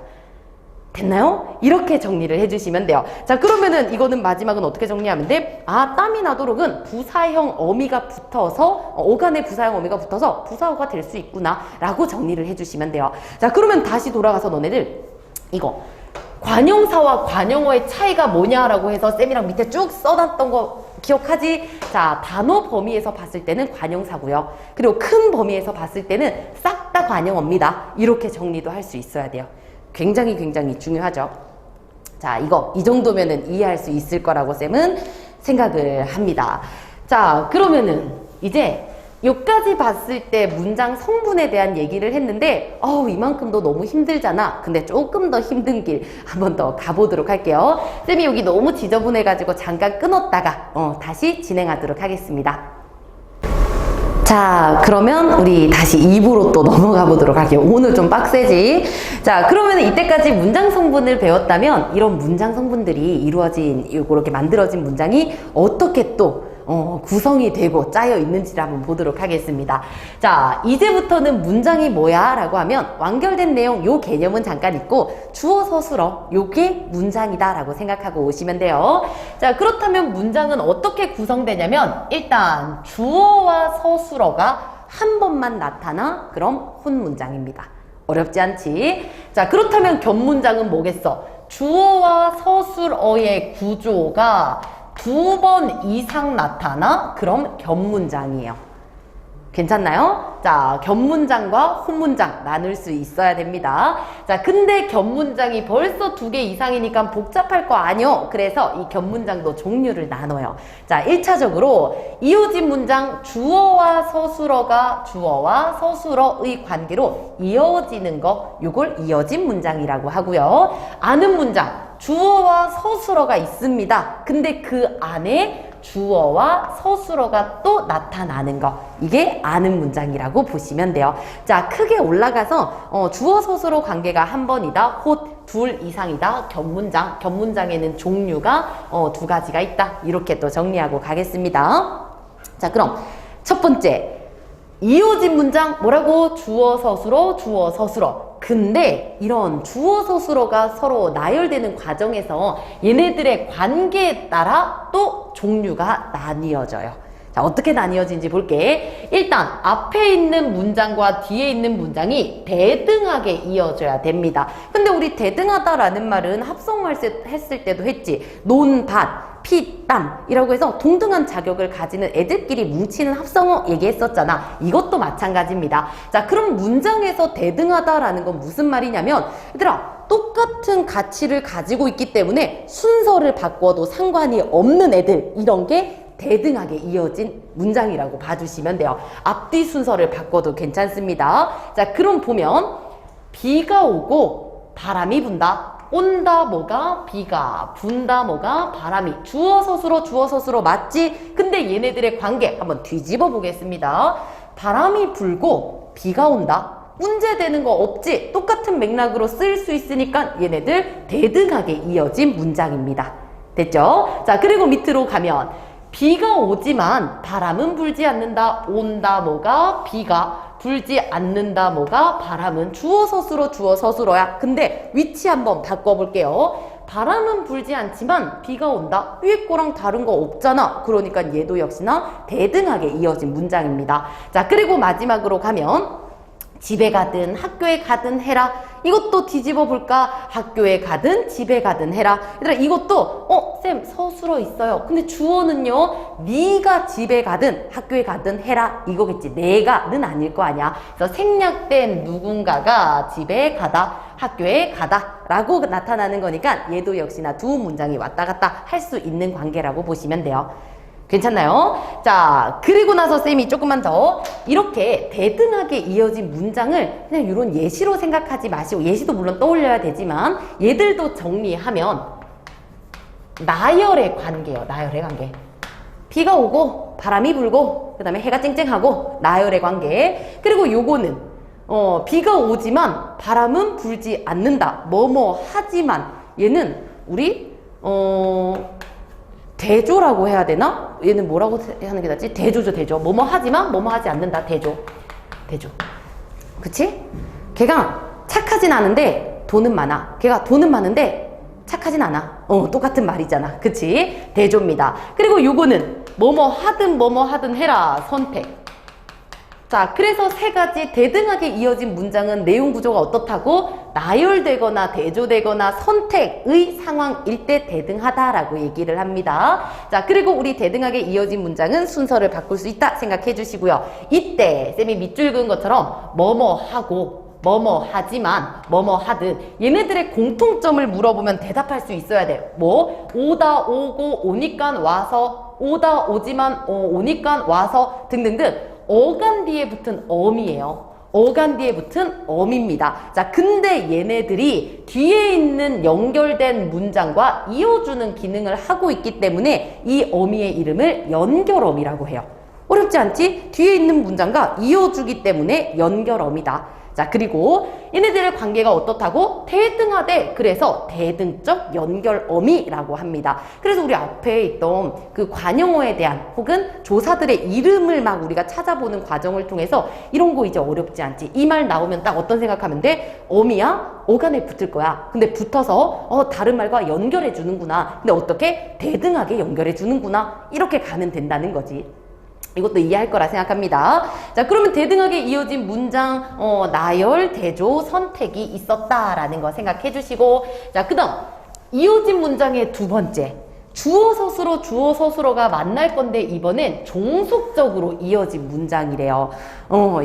됐나요? 이렇게 정리를 해주시면 돼요. 자, 그러면은 이거는 마지막은 어떻게 정리하면 돼? 아, 땀이 나도록은 부사형 어미가 붙어서 어간에 부사형 어미가 붙어서 부사어가 될 수 있구나 라고 정리를 해주시면 돼요. 자, 그러면 다시 돌아가서 너네들 이거 관형사와 관형어의 차이가 뭐냐라고 해서 쌤이랑 밑에 쭉 써놨던 거 기억하지? 자, 단어 범위에서 봤을 때는 관형사고요. 그리고 큰 범위에서 봤을 때는 싹 다 관형어입니다. 이렇게 정리도 할 수 있어야 돼요. 굉장히 중요하죠. 자, 이거 이 정도면은 이해할 수 있을 거라고 쌤은 생각을 합니다. 자, 그러면은 이제 여기까지 봤을 때 문장 성분에 대한 얘기를 했는데 이만큼도 너무 힘들잖아. 근데 조금 더 힘든 길 한번 더 가보도록 할게요. 쌤이 여기 너무 지저분해가지고 잠깐 끊었다가 다시 진행하도록 하겠습니다. 자, 그러면 우리 다시 2부로 또 넘어가 보도록 할게요. 오늘 좀 빡세지? 자, 그러면 이때까지 문장 성분을 배웠다면 이런 문장 성분들이 이루어진, 이렇게 만들어진 문장이 어떻게 또 구성이 되고 짜여 있는지를 한번 보도록 하겠습니다. 자, 이제부터는 문장이 뭐야? 라고 하면 완결된 내용 요 개념은 잠깐 있고 주어 서술어 요게 문장이다 라고 생각하고 오시면 돼요. 자, 그렇다면 문장은 어떻게 구성되냐면 일단 주어와 서술어가 한 번만 나타나 그럼 혼문장입니다. 어렵지 않지? 자, 그렇다면 겹문장은 뭐겠어? 주어와 서술어의 구조가 2번 이상 나타나? 그럼 겹문장이에요. 괜찮나요? 자, 겹문장과 혼문장 나눌 수 있어야 됩니다. 자, 근데 겹문장이 벌써 2개 이상이니까 복잡할 거 아니요? 그래서 이 겹문장도 종류를 나눠요. 자, 1차적으로 이어진 문장 주어와 서술어의 관계로 이어지는 거, 요걸 이어진 문장이라고 하고요. 아는 문장, 주어와 서술어가 있습니다. 근데 그 안에 주어와 서술어가 또 나타나는 거, 이게 아는 문장이라고 보시면 돼요. 자, 크게 올라가서 주어 서술어 관계가 한 번이다, 혹 둘 이상이다, 겹문장에는 종류가 2가지가 있다, 이렇게 또 정리하고 가겠습니다. 자, 그럼 첫 번째 이어진 문장 뭐라고? 주어 서술어. 근데 이런 주어 서술어가 서로 나열되는 과정에서 얘네들의 관계에 따라 또 종류가 나뉘어져요. 자, 어떻게 나뉘어진지 볼게. 일단 앞에 있는 문장과 뒤에 있는 문장이 대등하게 이어져야 됩니다. 근데 우리 대등하다라는 말은 합성어 했을 때도 했지. 논, 밭, 피, 땀 이라고 해서 동등한 자격을 가지는 애들끼리 뭉치는 합성어 얘기했었잖아. 이것도 마찬가지입니다. 자, 그럼 문장에서 대등하다라는 건 무슨 말이냐면 얘들아, 똑같은 가치를 가지고 있기 때문에 순서를 바꿔도 상관이 없는 애들, 이런 게 대등하게 이어진 문장이라고 봐주시면 돼요. 앞뒤 순서를 바꿔도 괜찮습니다. 자, 그럼 보면 비가 오고 바람이 분다. 온다 뭐가? 비가. 분다 뭐가? 바람이. 주어 서술어 맞지? 근데 얘네들의 관계 한번 뒤집어 보겠습니다. 바람이 불고 비가 온다. 문제되는 거 없지? 똑같은 맥락으로 쓸 수 있으니까 얘네들 대등하게 이어진 문장입니다. 됐죠? 자, 그리고 밑으로 가면 비가 오지만 바람은 불지 않는다. 온다 뭐가? 비가. 불지 않는다 뭐가? 바람은. 주어 서술어야. 근데 위치 한번 바꿔볼게요. 바람은 불지 않지만 비가 온다. 위에 거랑 다른 거 없잖아. 그러니까 얘도 역시나 대등하게 이어진 문장입니다. 자, 그리고 마지막으로 가면 집에 가든 학교에 가든 해라. 이것도 뒤집어 볼까? 학교에 가든 집에 가든 해라. 얘들아, 이것도 쌤 서술어 있어요. 근데 주어는요, 네가 집에 가든 학교에 가든 해라 이거겠지. 내가는 아닐 거 아니야. 그래서 생략된 누군가가 집에 가다, 학교에 가다 라고 나타나는 거니까 얘도 역시나 두 문장이 왔다 갔다 할 수 있는 관계라고 보시면 돼요. 괜찮나요? 자, 그리고 나서 쌤이 조금만 더 이렇게 대등하게 이어진 문장을 그냥 이런 예시로 생각하지 마시고, 예시도 물론 떠올려야 되지만 얘들도 정리하면 나열의 관계예요. 나열의 관계. 비가 오고 바람이 불고 그 다음에 해가 쨍쨍하고 나열의 관계. 그리고 요거는 비가 오지만 바람은 불지 않는다. 뭐뭐 하지만 얘는 우리 대조라고 해야 되나? 얘는 뭐라고 하는 게 낫지? 대조죠, 대조. 뭐뭐 하지만 뭐뭐 하지 않는다. 대조. 대조. 그치? 걔가 착하진 않은데 돈은 많아. 걔가 돈은 많은데 착하진 않아. 똑같은 말이잖아. 그치? 대조입니다. 그리고 요거는 뭐뭐 하든 해라. 선택. 자, 그래서 세 가지 대등하게 이어진 문장은 내용 구조가 어떻다고? 나열되거나 대조되거나 선택의 상황일 때 대등하다라고 얘기를 합니다. 자, 그리고 우리 대등하게 이어진 문장은 순서를 바꿀 수 있다 생각해 주시고요. 이때 쌤이 밑줄 그은 것처럼 뭐뭐 하고 뭐뭐 하지만 뭐뭐 하든 얘네들의 공통점을 물어보면 대답할 수 있어야 돼. 뭐? 오다 오고 오니까 와서 오다 오지만 오니까 와서 등등등 어간 뒤에 붙은 어미예요. 어간 뒤에 붙은 어미입니다. 자, 근데 얘네들이 뒤에 있는 연결된 문장과 이어주는 기능을 하고 있기 때문에 이 어미의 이름을 연결어미라고 해요. 어렵지 않지? 뒤에 있는 문장과 이어주기 때문에 연결어미다. 자, 그리고 얘네들의 관계가 어떻다고? 대등하대. 그래서 대등적 연결어미라고 합니다. 그래서 우리 앞에 있던 그 관용어에 대한 혹은 조사들의 이름을 막 우리가 찾아보는 과정을 통해서 이런 거 이제 어렵지 않지? 이 말 나오면 딱 어떤 생각하면 돼? 어미야? 어간에 붙을 거야. 근데 붙어서 다른 말과 연결해 주는구나. 근데 어떻게? 대등하게 연결해 주는구나. 이렇게 가면 된다는 거지. 이것도 이해할 거라 생각합니다. 자, 그러면 대등하게 이어진 문장, 나열, 대조, 선택이 있었다라는 거 생각해 주시고, 자, 그 다음, 이어진 문장의 두 번째. 주어, 서술어가 만날 건데, 이번엔 종속적으로 이어진 문장이래요.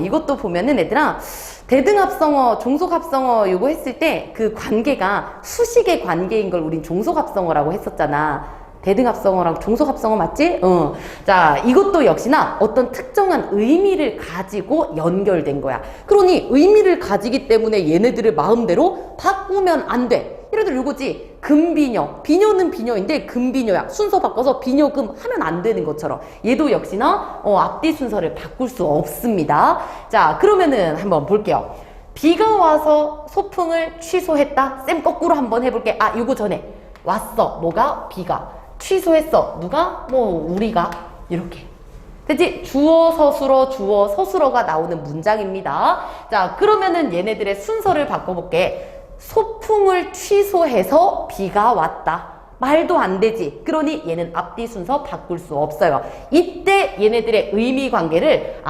이것도 보면은 얘들아, 대등합성어, 종속합성어 요거 했을 때 그 관계가 수식의 관계인 걸 우린 종속합성어라고 했었잖아. 대등합성어랑 종속합성어 맞지? 자, 이것도 역시나 어떤 특정한 의미를 가지고 연결된 거야. 그러니 의미를 가지기 때문에 얘네들을 마음대로 바꾸면 안 돼. 예를 들어 이거지. 금비녀. 비녀는 비녀인데 금비녀야. 순서 바꿔서 비녀금 하면 안 되는 것처럼. 얘도 역시나 앞뒤 순서를 바꿀 수 없습니다. 자, 그러면은 한번 볼게요. 비가 와서 소풍을 취소했다. 쌤 거꾸로 한번 해볼게. 아, 이거 전에. 왔어. 뭐가? 비가. 취소했어. 누가? 우리가. 이렇게. 됐지? 주어, 서술어가 나오는 문장입니다. 자, 그러면은 얘네들의 순서를 바꿔볼게. 소풍을 취소해서 비가 왔다. 말도 안 되지. 그러니 얘는 앞뒤 순서 바꿀 수 없어요. 이때 얘네들의 의미 관계를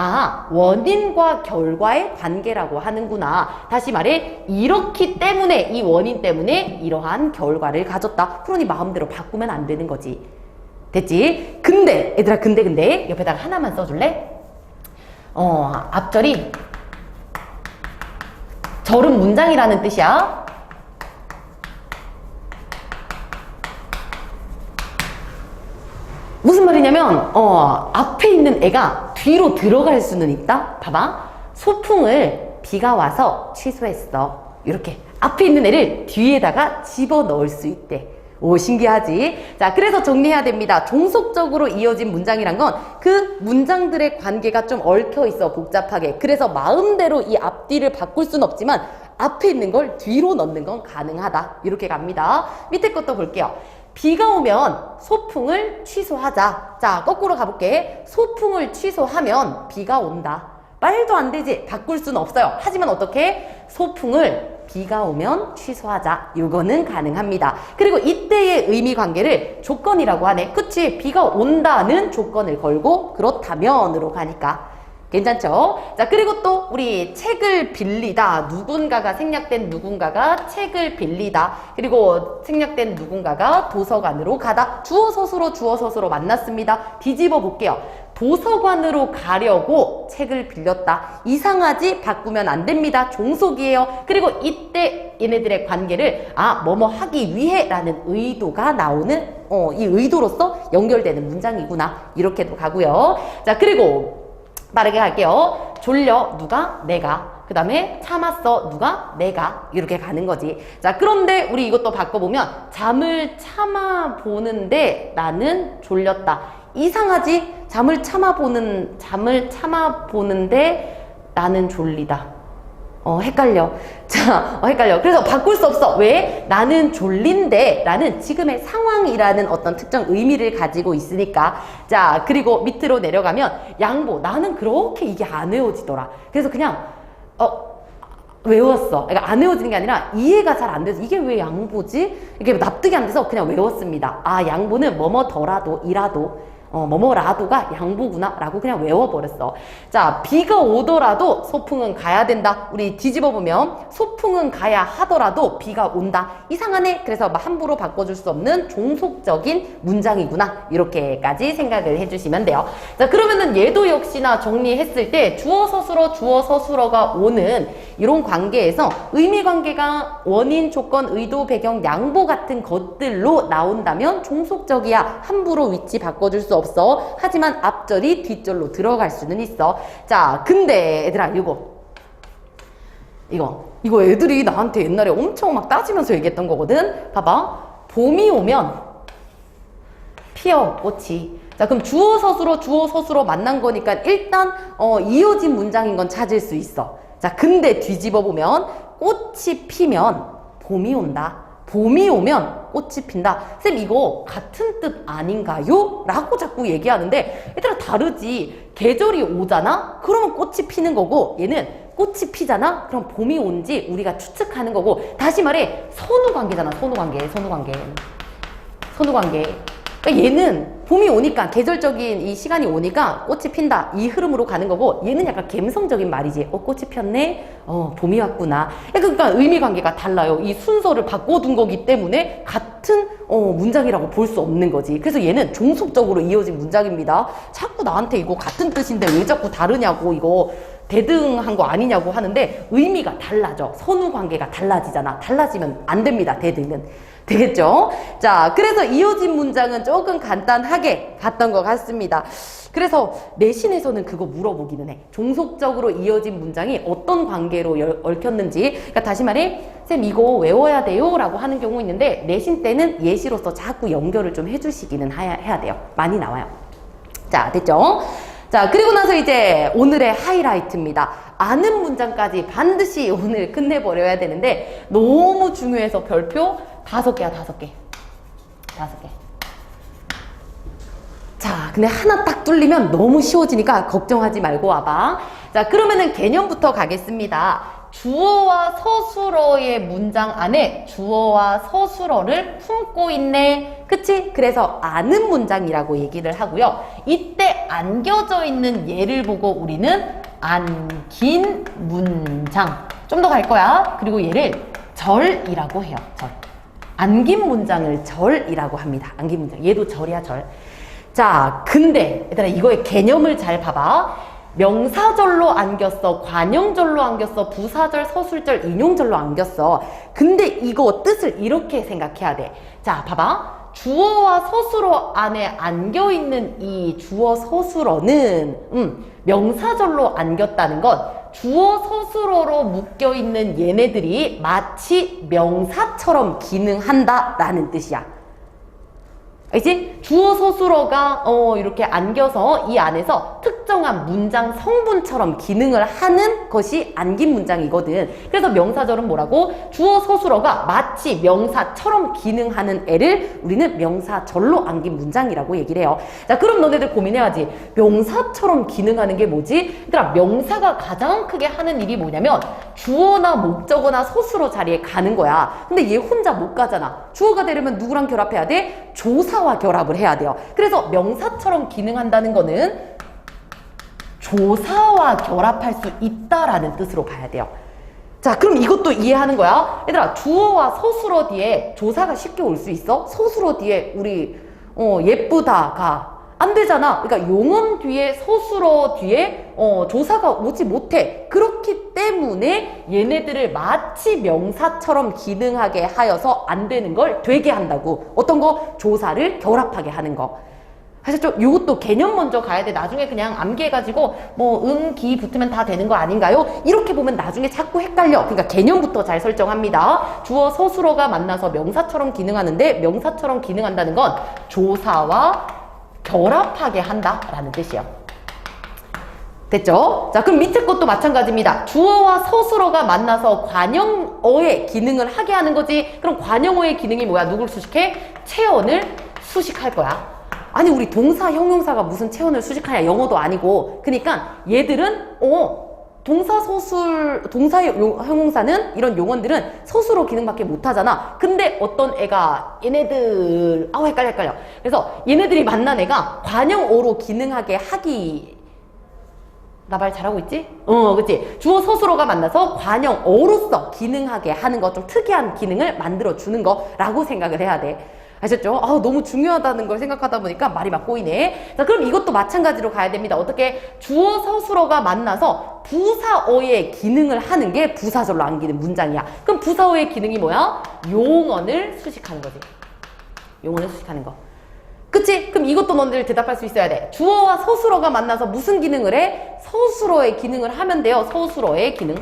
원인과 결과의 관계라고 하는구나. 다시 말해 이렇기 때문에 이 원인 때문에 이러한 결과를 가졌다. 그러니 마음대로 바꾸면 안 되는 거지. 됐지? 근데 얘들아 근데 옆에다가 하나만 써줄래? 앞절이 절은 문장이라는 뜻이야. 무슨 말이냐면 앞에 있는 애가 뒤로 들어갈 수는 있다. 봐봐. 소풍을 비가 와서 취소했어. 이렇게 앞에 있는 애를 뒤에다가 집어넣을 수 있대. 오, 신기하지? 자, 그래서 정리해야 됩니다. 종속적으로 이어진 문장이란 건 그 문장들의 관계가 좀 얽혀 있어, 복잡하게. 그래서 마음대로 이 앞뒤를 바꿀 수는 없지만 앞에 있는 걸 뒤로 넣는 건 가능하다. 이렇게 갑니다. 밑에 것도 볼게요. 비가 오면 소풍을 취소하자. 자, 거꾸로 가볼게. 소풍을 취소하면 비가 온다. 말도 안 되지. 바꿀 수는 없어요. 하지만 어떻게? 소풍을 비가 오면 취소하자. 이거는 가능합니다. 그리고 이때의 의미 관계를 조건이라고 하네. 그치? 비가 온다는 조건을 걸고 그렇다면으로 가니까. 괜찮죠? 자, 그리고 또 우리 책을 빌리다. 누군가가 생략된 누군가가 책을 빌리다. 그리고 생략된 누군가가 도서관으로 가다. 주어 서술어 만났습니다. 뒤집어 볼게요. 도서관으로 가려고 책을 빌렸다. 이상하지? 바꾸면 안 됩니다. 종속이에요. 그리고 이때 얘네들의 관계를 뭐뭐 하기 위해 라는 의도가 나오는 이 의도로서 연결되는 문장이구나. 이렇게도 가고요. 자, 그리고 빠르게 갈게요. 졸려. 누가? 내가. 그 다음에 참았어. 누가? 내가. 이렇게 가는 거지. 자, 그런데 우리 이것도 바꿔보면 잠을 참아 보는데 나는 졸렸다. 이상하지? 잠을 참아 보는데 나는 졸리다. 헷갈려. 자, 헷갈려. 그래서 바꿀 수 없어. 왜? 나는 졸린데 라는 지금의 상황이라는 어떤 특정 의미를 가지고 있으니까. 자, 그리고 밑으로 내려가면 양보. 나는 그렇게 이게 안 외워지더라. 그래서 그냥 외웠어. 그러니까 안 외워지는 게 아니라 이해가 잘 안 돼서 이게 왜 양보지? 이게 납득이 안 돼서 그냥 외웠습니다. 아, 양보는 뭐뭐더라도 이라도 뭐뭐라도가 양보구나 라고 그냥 외워버렸어. 자, 비가 오더라도 소풍은 가야 된다. 우리 뒤집어 보면 소풍은 가야 하더라도 비가 온다. 이상하네. 그래서 함부로 바꿔줄 수 없는 종속적인 문장이구나. 이렇게까지 생각을 해주시면 돼요. 자, 그러면은 얘도 역시나 정리했을 때 주어 서술어가 오는 이런 관계에서 의미 관계가 원인, 조건, 의도, 배경, 양보 같은 것들로 나온다면 종속적이야. 함부로 위치 바꿔줄 수 없어. 하지만 앞절이 뒷절로 들어갈 수는 있어. 자, 근데 얘들아 이거 애들이 나한테 옛날에 엄청 막 따지면서 얘기했던 거거든. 봐봐. 봄이 오면 피어 꽃이. 자, 그럼 주어 서술어 만난 거니까 일단 이어진 문장인 건 찾을 수 있어. 자, 근데 뒤집어 보면 꽃이 피면 봄이 온다. 봄이 오면 꽃이 핀다. 쌤, 이거 같은 뜻 아닌가요? 라고 자꾸 얘기하는데 얘들아 다르지. 계절이 오잖아? 그러면 꽃이 피는 거고 얘는 꽃이 피잖아? 그럼 봄이 온지 우리가 추측하는 거고. 다시 말해 선후관계잖아. 선후관계. 그러니까 얘는 봄이 오니까 계절적인 이 시간이 오니까 꽃이 핀다. 이 흐름으로 가는 거고 얘는 약간 감성적인 말이지. 꽃이 폈네? 봄이 왔구나. 그러니까 의미 관계가 달라요. 이 순서를 바꿔둔 거기 때문에 같은 문장이라고 볼 수 없는 거지. 그래서 얘는 종속적으로 이어진 문장입니다. 자꾸 나한테 이거 같은 뜻인데 왜 자꾸 다르냐고 이거 대등한 거 아니냐고 하는데 의미가 달라져. 선후 관계가 달라지잖아. 달라지면 안 됩니다. 대등은. 되겠죠? 자, 그래서 이어진 문장은 조금 간단하게 갔던 것 같습니다. 그래서 내신에서는 그거 물어보기는 해. 종속적으로 이어진 문장이 어떤 관계로 얽혔는지. 그러니까 다시 말해, 쌤 이거 외워야 돼요 라고 하는 경우 있는데 내신 때는 예시로서 자꾸 연결을 좀 해주시기는 해야 돼요. 많이 나와요. 자, 됐죠? 자, 그리고 나서 이제 오늘의 하이라이트입니다. 아는 문장까지 반드시 오늘 끝내버려야 되는데 너무 중요해서 별표 5개야, 5개. 자, 근데 하나 딱 뚫리면 너무 쉬워지니까 걱정하지 말고 와봐. 자, 그러면은 개념부터 가겠습니다. 주어와 서술어의 문장 안에 주어와 서술어를 품고 있네. 그치? 그래서 아는 문장이라고 얘기를 하고요. 이때 안겨져 있는 예를 보고 우리는 안긴 문장. 좀 더 갈 거야. 그리고 얘를 절이라고 해요. 절. 안긴 문장을 절이라고 합니다. 안긴 문장. 얘도 절이야, 절. 자, 근데 얘들아 이거의 개념을 잘 봐봐. 명사절로 안겼어, 관용절로 안겼어, 부사절, 서술절, 인용절로 안겼어. 근데 이거 뜻을 이렇게 생각해야 돼. 자, 봐봐. 주어와 서술어 안에 안겨있는 이 주어 서술어는 명사절로 안겼다는 건 주어 서술어로 묶여있는 얘네들이 마치 명사처럼 기능한다 라는 뜻이야. 알지? 주어 서술어가 이렇게 안겨서 이 안에서 특정한 문장 성분처럼 기능을 하는 것이 안긴 문장이거든. 그래서 명사절은 뭐라고? 주어 서술어가 마치 명사처럼 기능하는 애를 우리는 명사절로 안긴 문장이라고 얘기를 해요. 자, 그럼 너네들 고민해야지. 명사처럼 기능하는 게 뭐지? 얘들아, 명사가 가장 크게 하는 일이 뭐냐면 주어나 목적어나 서술어 자리에 가는 거야. 근데 얘 혼자 못 가잖아. 주어가 되려면 누구랑 결합해야 돼? 조사와 결합을 해야 돼요. 그래서 명사처럼 기능한다는 거는 조사와 결합할 수 있다라는 뜻으로 봐야 돼요. 자, 그럼 이것도 이해하는 거야. 얘들아, 주어와 서술어 뒤에 조사가 쉽게 올 수 있어? 서술어 뒤에 우리 예쁘다가 안 되잖아. 그러니까 용언 뒤에 서술어 뒤에 조사가 오지 못해. 그렇기 때문에 얘네들을 마치 명사처럼 기능하게 하여서 안 되는 걸 되게 한다고. 어떤 거? 조사를 결합하게 하는 거. 하셨죠? 요것도 개념 먼저 가야 돼. 나중에 그냥 암기해가지고 뭐 기 붙으면 다 되는 거 아닌가요? 이렇게 보면 나중에 자꾸 헷갈려. 그러니까 개념부터 잘 설정합니다. 주어 서술어가 만나서 명사처럼 기능하는데 명사처럼 기능한다는 건 조사와 결합하게 한다라는 뜻이에요. 됐죠? 자, 그럼 밑에 것도 마찬가지입니다. 주어와 서술어가 만나서 관형어의 기능을 하게 하는 거지. 그럼 관형어의 기능이 뭐야? 누굴 수식해? 체언을 수식할 거야. 아니, 우리 동사, 형용사가 무슨 체언을 수식하냐? 영어도 아니고. 그러니까 얘들은 동사, 서술, 동사, 형용사는 이런 용언들은 서술어 기능밖에 못하잖아. 근데 어떤 애가 얘네들 헷갈려. 그래서 얘네들이 만난 애가 관형어로 기능하게 하기. 나 말 잘하고 있지? 그치? 주어 서술어가 만나서 관형어로서 기능하게 하는 거, 좀 특이한 기능을 만들어주는 거라고 생각을 해야 돼. 아셨죠? 너무 중요하다는 걸 생각하다 보니까 말이 막 꼬이네. 자, 그럼 이것도 마찬가지로 가야 됩니다. 어떻게? 주어 서술어가 만나서 부사어의 기능을 하는 게 부사절로 안기는 문장이야. 그럼 부사어의 기능이 뭐야? 용언을 수식하는 거지. 용언을 수식하는 거. 그치? 그럼 이것도 너희들 대답할 수 있어야 돼. 주어와 서술어가 만나서 무슨 기능을 해? 서술어의 기능을 하면 돼요. 서술어의 기능.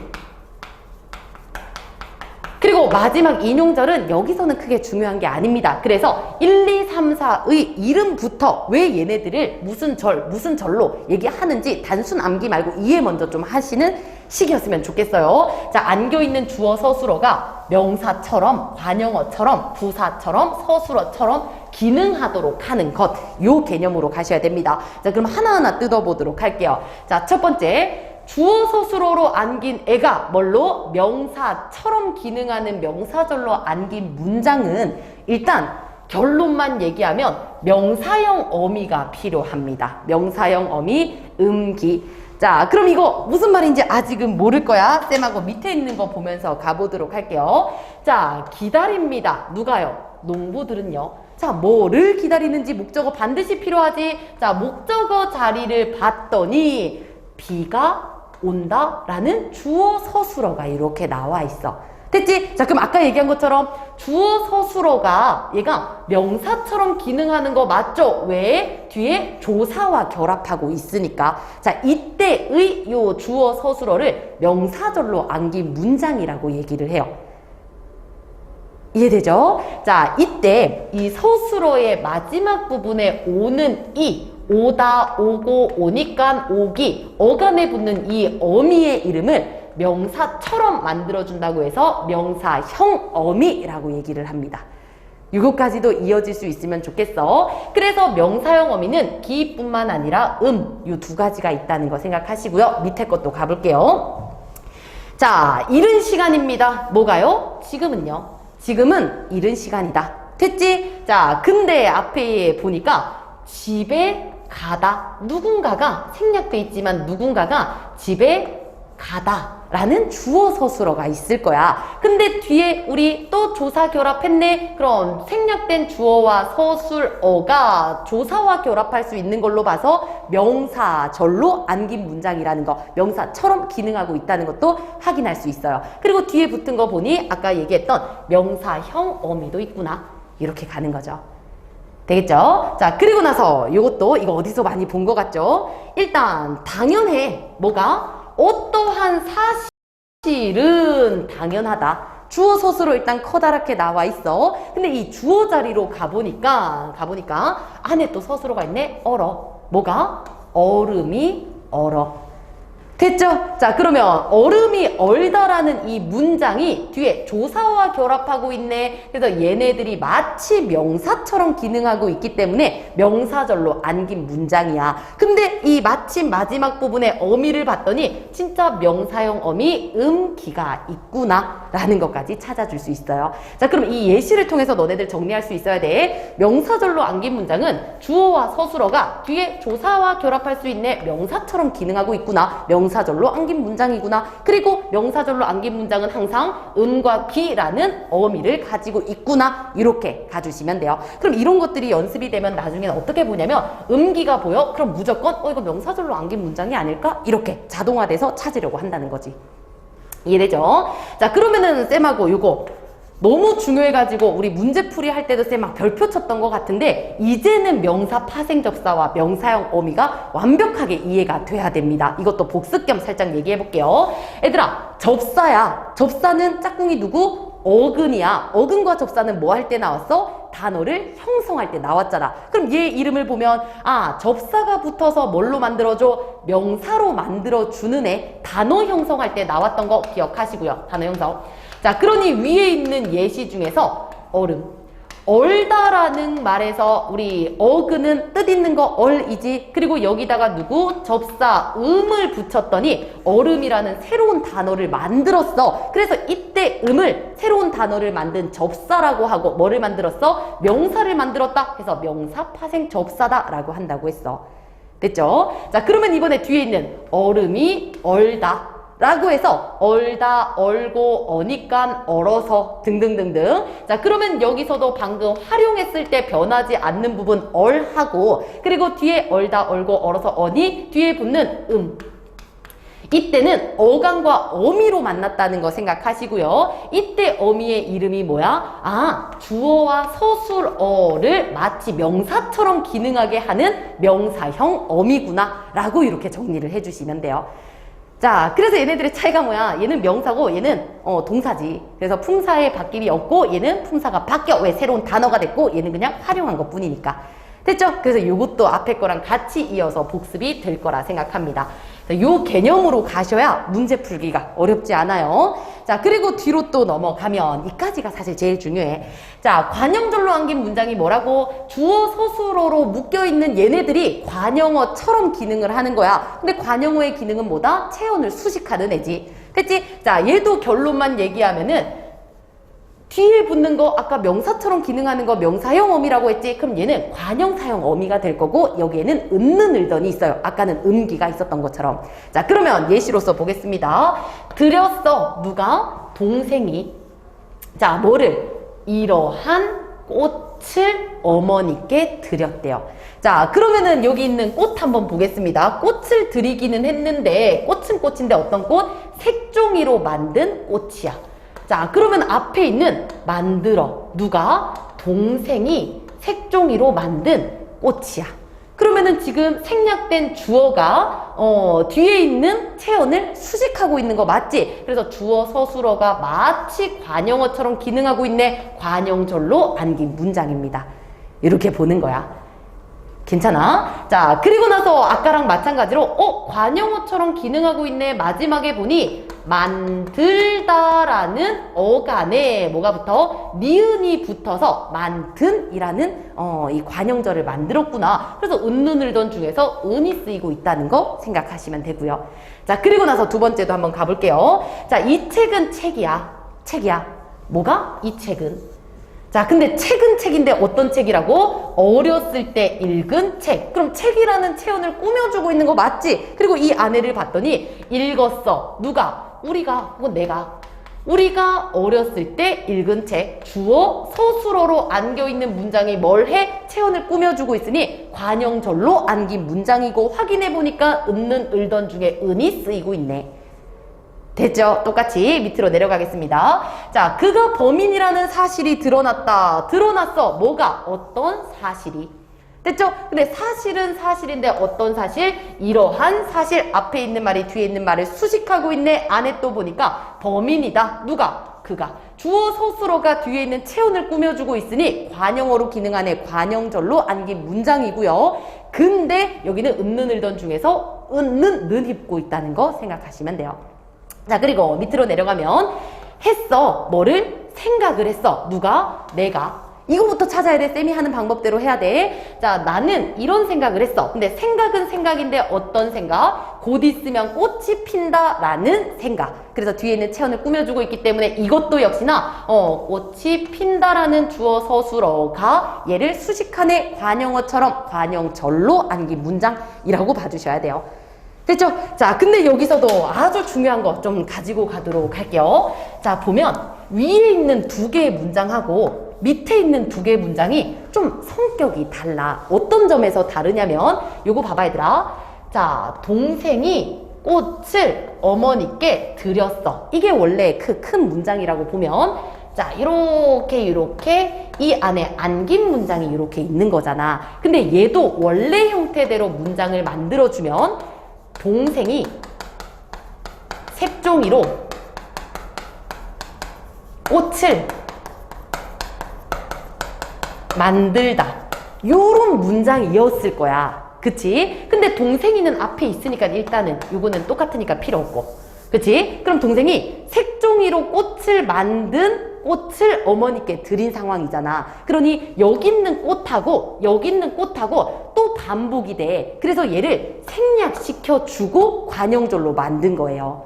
그리고 마지막 인용절은 여기서는 크게 중요한 게 아닙니다. 그래서 1, 2, 3, 4의 이름부터 왜 얘네들을 무슨 절로 얘기하는지 단순 암기 말고 이해 먼저 좀 하시는 시기였으면 좋겠어요. 자, 안겨있는 주어 서술어가 명사처럼, 관형어처럼, 부사처럼, 서술어처럼 기능하도록 하는 것, 요 개념으로 가셔야 됩니다. 자, 그럼 하나하나 뜯어보도록 할게요. 자, 첫 번째. 주어 서술어로 안긴 애가 뭘로? 명사처럼 기능하는 명사절로 안긴 문장은 일단 결론만 얘기하면 명사형 어미가 필요합니다. 명사형 어미, 음기. 자, 그럼 이거 무슨 말인지 아직은 모를 거야. 쌤하고 밑에 있는 거 보면서 가보도록 할게요. 자, 기다립니다. 누가요? 농부들은요. 자, 뭐를 기다리는지 목적어 반드시 필요하지. 자, 목적어 자리를 봤더니 비가 온다 라는 주어 서술어가 이렇게 나와 있어. 됐지? 자, 그럼 아까 얘기한 것처럼 주어 서술어가 얘가 명사처럼 기능하는 거 맞죠? 왜? 뒤에 조사와 결합하고 있으니까. 자, 이때의 요 주어 서술어를 명사절로 안긴 문장이라고 얘기를 해요. 이해되죠? 자, 이때 이 서술어의 마지막 부분에 오는 오다, 오고, 오니깐, 오기, 어간에 붙는 이 어미의 이름을 명사처럼 만들어준다고 해서 명사형 어미라고 얘기를 합니다. 이것까지도 이어질 수 있으면 좋겠어. 그래서 명사형 어미는 기뿐만 아니라 이 두 가지가 있다는 거 생각하시고요. 밑에 것도 가볼게요. 자, 이른 시간입니다. 뭐가요? 지금은요. 지금은 이른 시간이다. 됐지? 자, 근데 앞에 보니까 집에 가다. 누군가가 생략돼 있지만 누군가가 집에 가다 라는 주어 서술어가 있을 거야. 근데 뒤에 우리 또 조사 결합했네. 그럼 생략된 주어와 서술어가 조사와 결합할 수 있는 걸로 봐서 명사절로 안긴 문장이라는 거, 명사처럼 기능하고 있다는 것도 확인할 수 있어요. 그리고 뒤에 붙은 거 보니 아까 얘기했던 명사형 어미도 있구나. 이렇게 가는 거죠. 되겠죠? 자, 그리고 나서 이거 어디서 많이 본 것 같죠? 일단 당연해. 뭐가? 어떠한 사실은 당연하다. 주어 서술어 일단 커다랗게 나와 있어. 근데 이 주어 자리로 가보니까 안에 또 서술어가 있네. 얼어. 뭐가? 얼음이 얼어. 됐죠? 자, 그러면 얼음이 얼다라는 이 문장이 뒤에 조사와 결합하고 있네. 그래서 얘네들이 마치 명사처럼 기능하고 있기 때문에 명사절로 안긴 문장이야. 근데 이 마침 마지막 부분에 어미를 봤더니 진짜 명사형 어미 기가 있구나 라는 것까지 찾아줄 수 있어요. 자, 그럼 이 예시를 통해서 너네들 정리할 수 있어야 돼. 명사절로 안긴 문장은 주어와 서술어가 뒤에 조사와 결합할 수 있네. 명사처럼 기능하고 있구나. 명사절로 안긴 문장이구나. 그리고 명사절로 안긴 문장은 항상 음과 기라는 어미를 가지고 있구나. 이렇게 가주시면 돼요. 그럼 이런 것들이 연습이 되면 나중에는 어떻게 보냐면 음기가 보여? 그럼 무조건 이거 명사절로 안긴 문장이 아닐까? 이렇게 자동화돼서 찾으려고 한다는 거지. 이해되죠? 자, 그러면은 쌤하고 요거 너무 중요해가지고 우리 문제풀이 할 때도 쌤 막 별표 쳤던 것 같은데 이제는 명사 파생접사와 명사형 어미가 완벽하게 이해가 돼야 됩니다. 이것도 복습 겸 살짝 얘기해 볼게요. 얘들아, 접사야. 접사는 짝꿍이 누구? 어근이야. 어근과 접사는 뭐 할 때 나왔어? 단어를 형성할 때 나왔잖아. 그럼 얘 이름을 보면 아, 접사가 붙어서 뭘로 만들어줘? 명사로 만들어주는 애. 단어 형성할 때 나왔던 거 기억하시고요. 단어 형성. 자, 그러니 위에 있는 예시 중에서 얼음. 얼다라는 말에서 우리 어근은 뜻 있는 거 얼이지. 그리고 여기다가 누구? 접사 음을 붙였더니 얼음이라는 새로운 단어를 만들었어. 그래서 이때 음을 새로운 단어를 만든 접사라고 하고 뭐를 만들었어? 명사를 만들었다 해서 명사 파생 접사다 라고 한다고 했어. 됐죠? 자, 그러면 이번에 뒤에 있는 얼음이 얼다 라고 해서 얼다, 얼고, 어니깐, 얼어서 등등등등. 자, 그러면 여기서도 방금 활용했을 때 변하지 않는 부분 얼하고 그리고 뒤에 얼다, 얼고, 얼어서, 어니 뒤에 붙는 이때는 어간과 어미로 만났다는 거 생각하시고요. 이때 어미의 이름이 뭐야? 아, 주어와 서술어를 마치 명사처럼 기능하게 하는 명사형 어미구나 라고 이렇게 정리를 해주시면 돼요. 자, 그래서 얘네들의 차이가 뭐야? 얘는 명사고 얘는 동사지. 그래서 품사의 바뀜이 없고 얘는 품사가 바뀌어. 왜? 새로운 단어가 됐고 얘는 그냥 활용한 것 뿐이니까. 됐죠? 그래서 이것도 앞에 거랑 같이 이어서 복습이 될 거라 생각합니다. 요 개념으로 가셔야 문제 풀기가 어렵지 않아요. 자, 그리고 뒤로 또 넘어가면 이까지가 사실 제일 중요해. 자, 관형절로 안긴 문장이 뭐라고? 주어 서술어로 묶여있는 얘네들이 관형어처럼 기능을 하는 거야. 근데 관형어의 기능은 뭐다? 체온을 수식하는 애지. 됐지? 자, 얘도 결론만 얘기하면은 뒤에 붙는 거 아까 명사처럼 기능하는 거 명사형 어미라고 했지? 그럼 얘는 관형사형 어미가 될 거고 여기에는 은는 을던이 있어요. 아까는 음기가 있었던 것처럼. 자, 그러면 예시로서 보겠습니다. 드렸어. 누가? 동생이. 자, 뭐를? 이러한 꽃을 어머니께 드렸대요. 자, 그러면은 여기 있는 꽃 한번 보겠습니다. 꽃을 드리기는 했는데 꽃은 꽃인데 어떤 꽃? 색종이로 만든 꽃이야. 자, 그러면 앞에 있는 만들어. 누가? 동생이 색종이로 만든 꽃이야. 그러면은 지금 생략된 주어가 뒤에 있는 체온을 수식하고 있는 거 맞지? 그래서 주어 서술어가 마치 관형어처럼 기능하고 있네. 관형절로 안긴 문장입니다. 이렇게 보는 거야. 괜찮아? 자, 그리고 나서 아까랑 마찬가지로 관형어처럼 기능하고 있네. 마지막에 보니 만들다라는 어간에 뭐가 붙어? 니은이 붙어서 만든이라는 이 관형절을 만들었구나. 그래서 은는 을던 중에서 은이 쓰이고 있다는 거 생각하시면 되고요. 자, 그리고 나서 두 번째도 한번 가볼게요. 자, 이 책은 책이야. 책이야. 뭐가? 이 책은. 자, 근데 책은 책인데 어떤 책이라고? 어렸을 때 읽은 책. 그럼 책이라는 체온을 꾸며주고 있는 거 맞지? 그리고 이 안에를 봤더니 읽었어. 누가? 우리가 혹은 내가. 우리가 어렸을 때 읽은 책. 주어 서술어로 안겨있는 문장이 뭘 해? 체온을 꾸며주고 있으니 관형절로 안긴 문장이고 확인해보니까 은는 을던 중에 은이 쓰이고 있네. 됐죠? 똑같이 밑으로 내려가겠습니다. 자, 그가 범인이라는 사실이 드러났다. 드러났어. 뭐가? 어떤 사실이. 됐죠? 근데 사실은 사실인데 어떤 사실? 이러한 사실. 앞에 있는 말이 뒤에 있는 말을 수식하고 있네. 안에 또 보니까 범인이다. 누가? 그가. 주어 서술어가 뒤에 있는 체온을 꾸며주고 있으니 관형어로 기능하는 관형절로 안긴 문장이고요. 근데 여기는 은는 을던 중에서 은는 는 입고 있다는 거 생각하시면 돼요. 자, 그리고 밑으로 내려가면 했어. 뭐를? 생각을 했어. 누가? 내가. 이거부터 찾아야 돼. 쌤이 하는 방법대로 해야 돼. 자, 나는 이런 생각을 했어. 근데 생각은 생각인데 어떤 생각? 곧 있으면 꽃이 핀다라는 생각. 그래서 뒤에 있는 체온을 꾸며주고 있기 때문에 이것도 역시나 꽃이 핀다라는 주어 서술어가 얘를 수식하는 관형어처럼 관형절로 안긴 문장이라고 봐주셔야 돼요. 됐죠? 자, 근데 여기서도 아주 중요한 거 좀 가지고 가도록 할게요. 자, 보면 위에 있는 두 개의 문장하고 밑에 있는 두 개의 문장이 좀 성격이 달라. 어떤 점에서 다르냐면 요거 봐봐 얘들아. 자, 동생이 꽃을 어머니께 드렸어. 이게 원래 그 큰 문장이라고 보면 자, 이렇게 이 안에 안긴 문장이 이렇게 있는 거잖아. 근데 얘도 원래 형태대로 문장을 만들어주면 동생이 색종이로 꽃을 만들다. 요런 문장이었을 거야. 그치? 근데 동생이는 앞에 있으니까 일단은 요거는 똑같으니까 필요 없고. 그치? 그럼 동생이 색종이로 꽃을 만든 꽃을 어머니께 드린 상황이잖아. 그러니 여기 있는 꽃하고 여기 있는 꽃하고 또 반복이 돼. 그래서 얘를 생략시켜주고 관형절로 만든 거예요.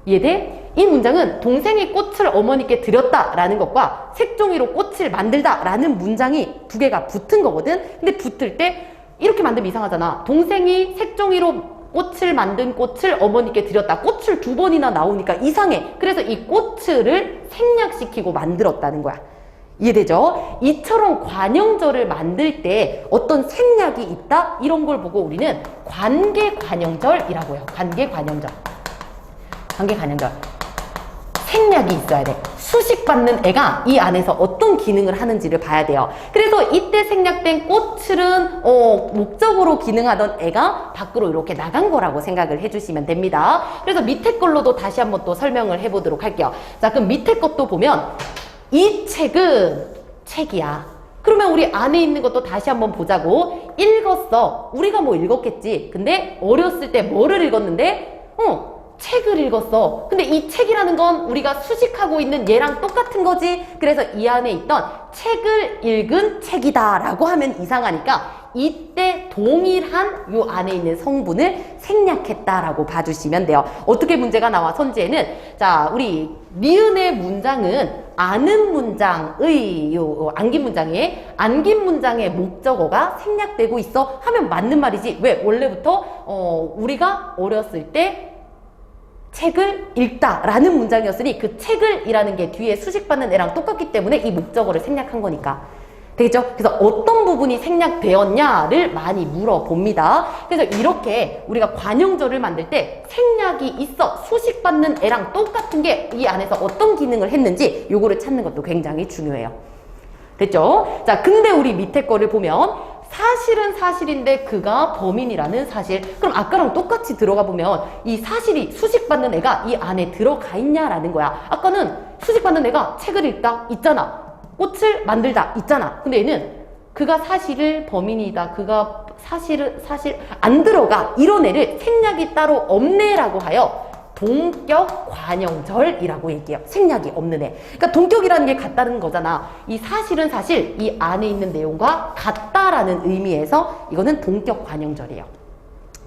이해돼? 이 문장은 동생이 꽃을 어머니께 드렸다라는 것과 색종이로 꽃을 만들다라는 문장이 두 개가 붙은 거거든. 근데 붙을 때 이렇게 만들면 이상하잖아. 동생이 색종이로 꽃을 만든 꽃을 어머니께 드렸다. 꽃을 두 번이나 나오니까 이상해. 그래서 이 꽃을 생략시키고 만들었다는 거야. 이해되죠? 이처럼 관형절을 만들 때 어떤 생략이 있다? 이런 걸 보고 우리는 관계관형절이라고 해요. 관계관형절. 관계관형절. 생략이 있어야 돼. 수식받는 애가 이 안에서 어떤 기능을 하는지를 봐야 돼요. 그래서 이때 생략된 꽃을은 목적으로 기능하던 애가 밖으로 이렇게 나간 거라고 생각을 해주시면 됩니다. 그래서 밑에 걸로도 다시 한번 또 설명을 해보도록 할게요. 자, 그럼 밑에 것도 보면 이 책은 책이야. 그러면 우리 안에 있는 것도 다시 한번 보자고. 읽었어. 우리가 뭐 읽었겠지. 근데 어렸을 때 뭐를 읽었는데? 책을 읽었어. 근데 이 책이라는 건 우리가 수식하고 있는 얘랑 똑같은 거지. 그래서 이 안에 있던 책을 읽은 책이다 라고 하면 이상하니까 이때 동일한 요 안에 있는 성분을 생략했다라고 봐주시면 돼요. 어떻게 문제가 나와? 선지에는 자, 우리 니은의 문장은 아는 문장의 요 안긴 문장의 목적어가 생략되고 있어 하면 맞는 말이지. 왜? 원래부터 우리가 어렸을 때 책을 읽다 라는 문장이었으니 그 책을 이라는 게 뒤에 수식받는 애랑 똑같기 때문에 이 목적어를 생략한 거니까. 되겠죠? 그래서 어떤 부분이 생략되었냐를 많이 물어봅니다. 그래서 이렇게 우리가 관형절을 만들 때 생략이 있어 수식받는 애랑 똑같은 게 이 안에서 어떤 기능을 했는지 요거를 찾는 것도 굉장히 중요해요. 됐죠? 자, 근데 우리 밑에 거를 보면 사실은 사실인데 그가 범인이라는 사실. 그럼 아까랑 똑같이 들어가 보면 이 사실이 수식받는 애가 이 안에 들어가 있냐라는 거야. 아까는 수식받는 애가 책을 읽다 있잖아. 꽃을 만들다 있잖아. 근데 얘는 그가 사실을 범인이다. 그가 사실 안 들어가. 이런 애를 생략이 따로 없네라고 하여 동격 관형절이라고 얘기해요. 생략이 없는 애. 그러니까 동격이라는 게 같다는 거잖아. 이 사실은 사실 이 안에 있는 내용과 같다라는 의미에서 이거는 동격 관형절이에요.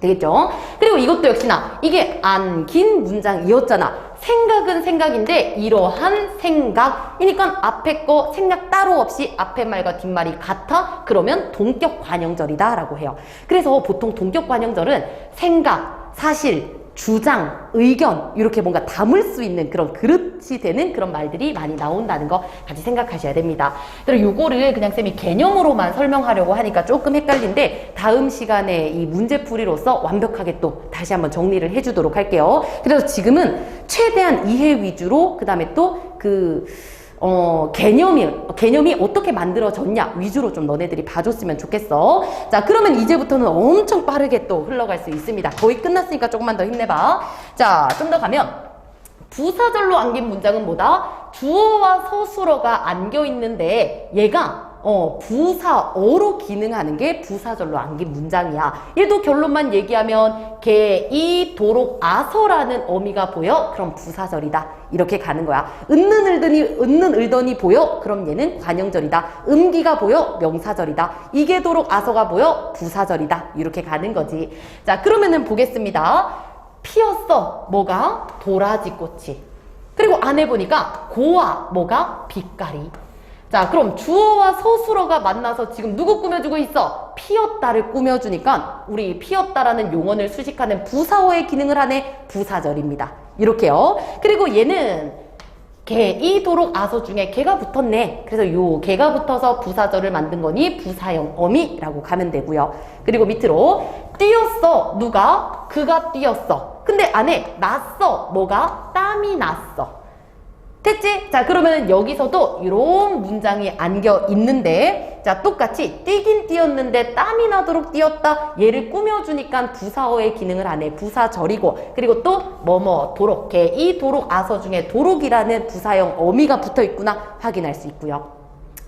되겠죠? 그리고 이것도 역시나 이게 안긴 문장이었잖아. 생각은 생각인데 이러한 생각이니까 앞에 거 생략 따로 없이 앞에 말과 뒷말이 같아? 그러면 동격 관형절이다 라고 해요. 그래서 보통 동격 관형절은 생각, 사실, 주장, 의견 이렇게 뭔가 담을 수 있는 그런 그릇이 되는 그런 말들이 많이 나온다는 거 같이 생각하셔야 됩니다. 그리고 요거를 그냥 쌤이 개념으로만 설명하려고 하니까 조금 헷갈린데 다음 시간에 이 문제풀이로서 완벽하게 또 다시 한번 정리를 해주도록 할게요. 그래서 지금은 최대한 이해 위주로 그 다음에 또 개념이 어떻게 만들어졌냐 위주로 좀 너네들이 봐줬으면 좋겠어. 자, 그러면 이제부터는 엄청 빠르게 또 흘러갈 수 있습니다. 거의 끝났으니까 조금만 더 힘내봐. 자, 좀 더 가면 부사절로 안긴 문장은 뭐다? 주어와 서술어가 안겨 있는데 얘가 부사어로 기능하는 게 부사절로 안긴 문장이야. 얘도 결론만 얘기하면 개이도록 아서라는 어미가 보여? 그럼 부사절이다. 이렇게 가는 거야. 은는 을더니 보여? 그럼 얘는 관형절이다. 음기가 보여? 명사절이다. 이게도록 아서가 보여? 부사절이다. 이렇게 가는 거지. 자, 그러면은 보겠습니다. 피었어. 뭐가? 도라지꽃이. 그리고 안에 보니까 고와 뭐가? 빛깔이. 자, 그럼 주어와 서술어가 만나서 지금 누구 꾸며주고 있어? 피었다를 꾸며주니까 우리 피었다라는 용언을 수식하는 부사어의 기능을 하네. 부사절입니다. 이렇게요. 그리고 얘는 개이도록 아서 중에 개가 붙었네. 그래서 요 개가 붙어서 부사절을 만든 거니 부사형 어미라고 가면 되고요. 그리고 밑으로 뛰었어. 누가? 그가 뛰었어. 근데 안에 났어. 뭐가? 땀이 났어. 됐지? 자, 그러면 여기서도 이런 문장이 안겨 있는데, 자, 똑같이 뛰긴 뛰었는데 땀이 나도록 뛰었다. 얘를 꾸며주니까 부사어의 기능을 하네. 부사절이고, 그리고 또 뭐뭐 도록, 이 도록 아서 중에 도록이라는 부사형 어미가 붙어 있구나 확인할 수 있고요.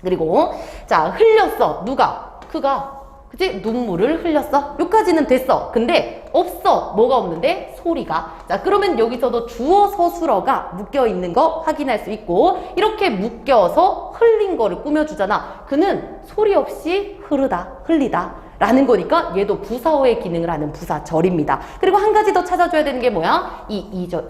그리고 자, 흘렸어. 누가? 그가. 그치? 눈물을 흘렸어. 여기까지는 됐어. 근데 없어. 뭐가 없는데? 소리가. 자, 그러면 여기서도 주어 서술어가 묶여 있는 거 확인할 수 있고, 이렇게 묶여서 흘린 거를 꾸며주잖아. 그는 소리 없이 흘리다 라는 거니까 얘도 부사어의 기능을 하는 부사절입니다. 그리고 한 가지 더 찾아줘야 되는 게 뭐야? 이죠.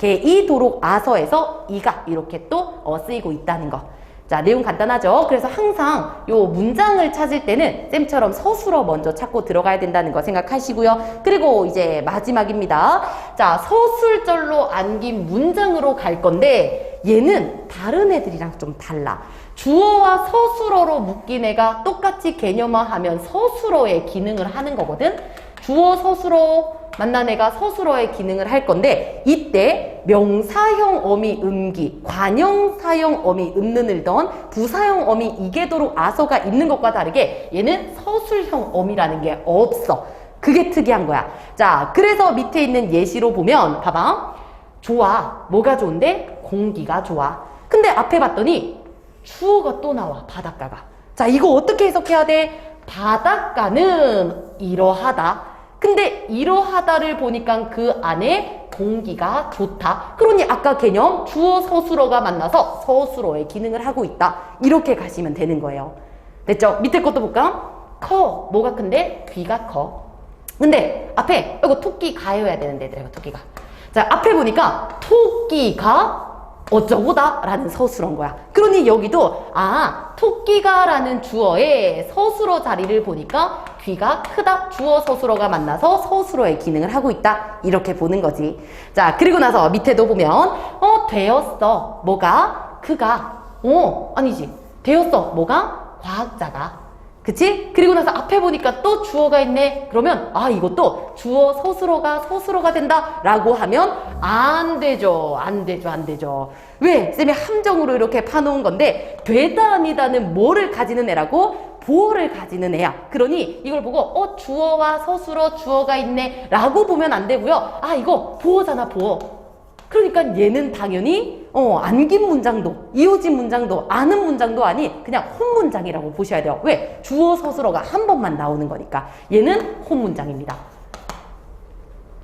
이 도록 아서에서 이가 이렇게 또 쓰이고 있다는 거. 자, 내용 간단하죠? 그래서 항상 요 문장을 찾을 때는 쌤처럼 서술어 먼저 찾고 들어가야 된다는 거 생각하시고요. 그리고 이제 마지막입니다. 자, 서술절로 안긴 문장으로 갈 건데 얘는 다른 애들이랑 좀 달라. 주어와 서술어로 묶인 애가 똑같이 개념화하면 서술어의 기능을 하는 거거든? 주어 서술어 만난 애가 서술어의 기능을 할 건데, 이때 명사형 어미 음기, 관형사형 어미 음는을던 부사형 어미 이게도록 아서가 있는 것과 다르게 얘는 서술형 어미라는 게 없어. 그게 특이한 거야. 자, 그래서 밑에 있는 예시로 보면 봐봐. 좋아. 뭐가 좋은데? 공기가 좋아. 근데 앞에 봤더니 주어가 또 나와. 바닷가가. 자, 이거 어떻게 해석해야 돼? 바닷가는 이러하다. 근데 이러하다를 보니까 그 안에 공기가 좋다. 그러니 아까 개념 주어 서술어가 만나서 서술어의 기능을 하고 있다. 이렇게 가시면 되는 거예요. 됐죠? 밑에 것도 볼까? 커. 뭐가 큰데? 귀가 커. 근데 앞에 이거 토끼가여야 되는데 얘들아, 이거 토끼가. 자, 앞에 보니까 토끼가 어쩌고다 라는 서술어인 거야. 그러니 여기도 토끼가 라는 주어의 서술어 자리를 보니까 귀가 크다. 주어 서술어가 만나서 서술어의 기능을 하고 있다. 이렇게 보는 거지. 자, 그리고 나서 밑에도 보면 되었어. 뭐가? 그가. 아니지. 되었어. 뭐가? 과학자가. 그치? 그리고 나서 앞에 보니까 또 주어가 있네. 그러면 이것도 주어 서술어가 된다 라고 하면 안 되죠. 왜? 쌤이 함정으로 이렇게 파놓은 건데, 되다 아니다는 뭐를 가지는 애라고? 보어를 가지는 애야. 그러니 이걸 보고 주어와 서술어 주어가 있네 라고 보면 안 되고요. 이거 보어잖아, 보어. 그러니까 얘는 당연히 안긴 문장도, 이어진 문장도, 아는 문장도 아닌 그냥 혼문장이라고 보셔야 돼요. 왜? 주어 서술어가 한 번만 나오는 거니까. 얘는 혼문장입니다.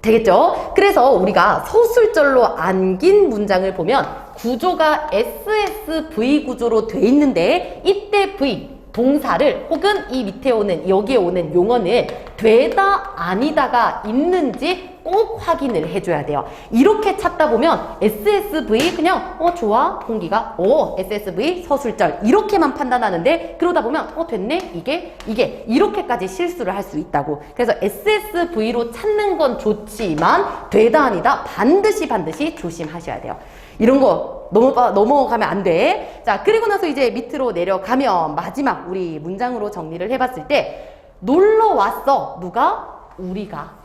되겠죠? 그래서 우리가 서술절로 안긴 문장을 보면 구조가 SSV 구조로 돼 있는데, 이때 V 동사를 혹은 이 밑에 오는 여기에 오는 용어는 되다 아니다가 있는지 꼭 확인을 해줘야 돼요. 이렇게 찾다 보면 SSV 그냥 좋아 공기가 SSV 서술절 이렇게만 판단하는데, 그러다 보면 됐네 이게 이렇게까지 실수를 할 수 있다고. 그래서 SSV로 찾는 건 좋지만 되다 아니다 반드시 조심하셔야 돼요. 이런 거 넘어가면 안 돼. 자, 그리고 나서 이제 밑으로 내려가면 마지막 우리 문장으로 정리를 해봤을 때, 놀러 왔어. 누가? 우리가.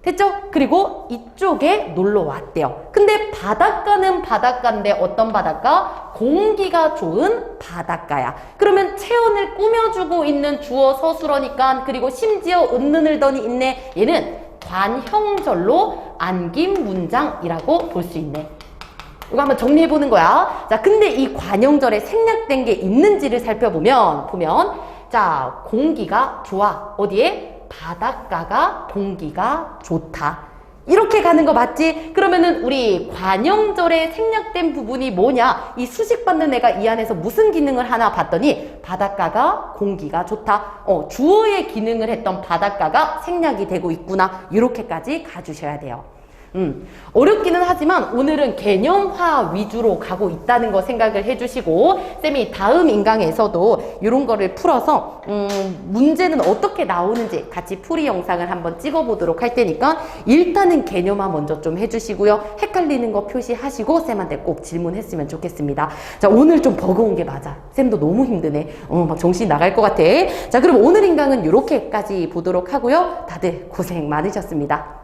됐죠? 그리고 이쪽에 놀러 왔대요. 근데 바닷가는 바닷가인데 어떤 바닷가? 공기가 좋은 바닷가야. 그러면 체온을 꾸며주고 있는 주어 서술어니까, 그리고 심지어 은는을더니 있네. 얘는 관형절로 안긴 문장이라고 볼 수 있네. 이거 한번 정리해보는 거야. 자, 근데 이 관형절에 생략된 게 있는지를 살펴보면, 자, 공기가 좋아. 어디에? 바닷가가 공기가 좋다. 이렇게 가는 거 맞지? 그러면은 우리 관형절에 생략된 부분이 뭐냐? 이 수식 받는 애가 이 안에서 무슨 기능을 하나 봤더니 바닷가가 공기가 좋다. 주어의 기능을 했던 바닷가가 생략이 되고 있구나. 이렇게까지 가주셔야 돼요. 어렵기는 하지만 오늘은 개념화 위주로 가고 있다는 거 생각을 해주시고, 쌤이 다음 인강에서도 이런 거를 풀어서 문제는 어떻게 나오는지 같이 풀이 영상을 한번 찍어보도록 할 테니까 일단은 개념화 먼저 좀 해주시고요. 헷갈리는 거 표시하시고 쌤한테 꼭 질문했으면 좋겠습니다. 자, 오늘 좀 버거운 게 맞아. 쌤도 너무 힘드네. 막 정신 나갈 것 같아. 자, 그럼 오늘 인강은 이렇게까지 보도록 하고요. 다들 고생 많으셨습니다.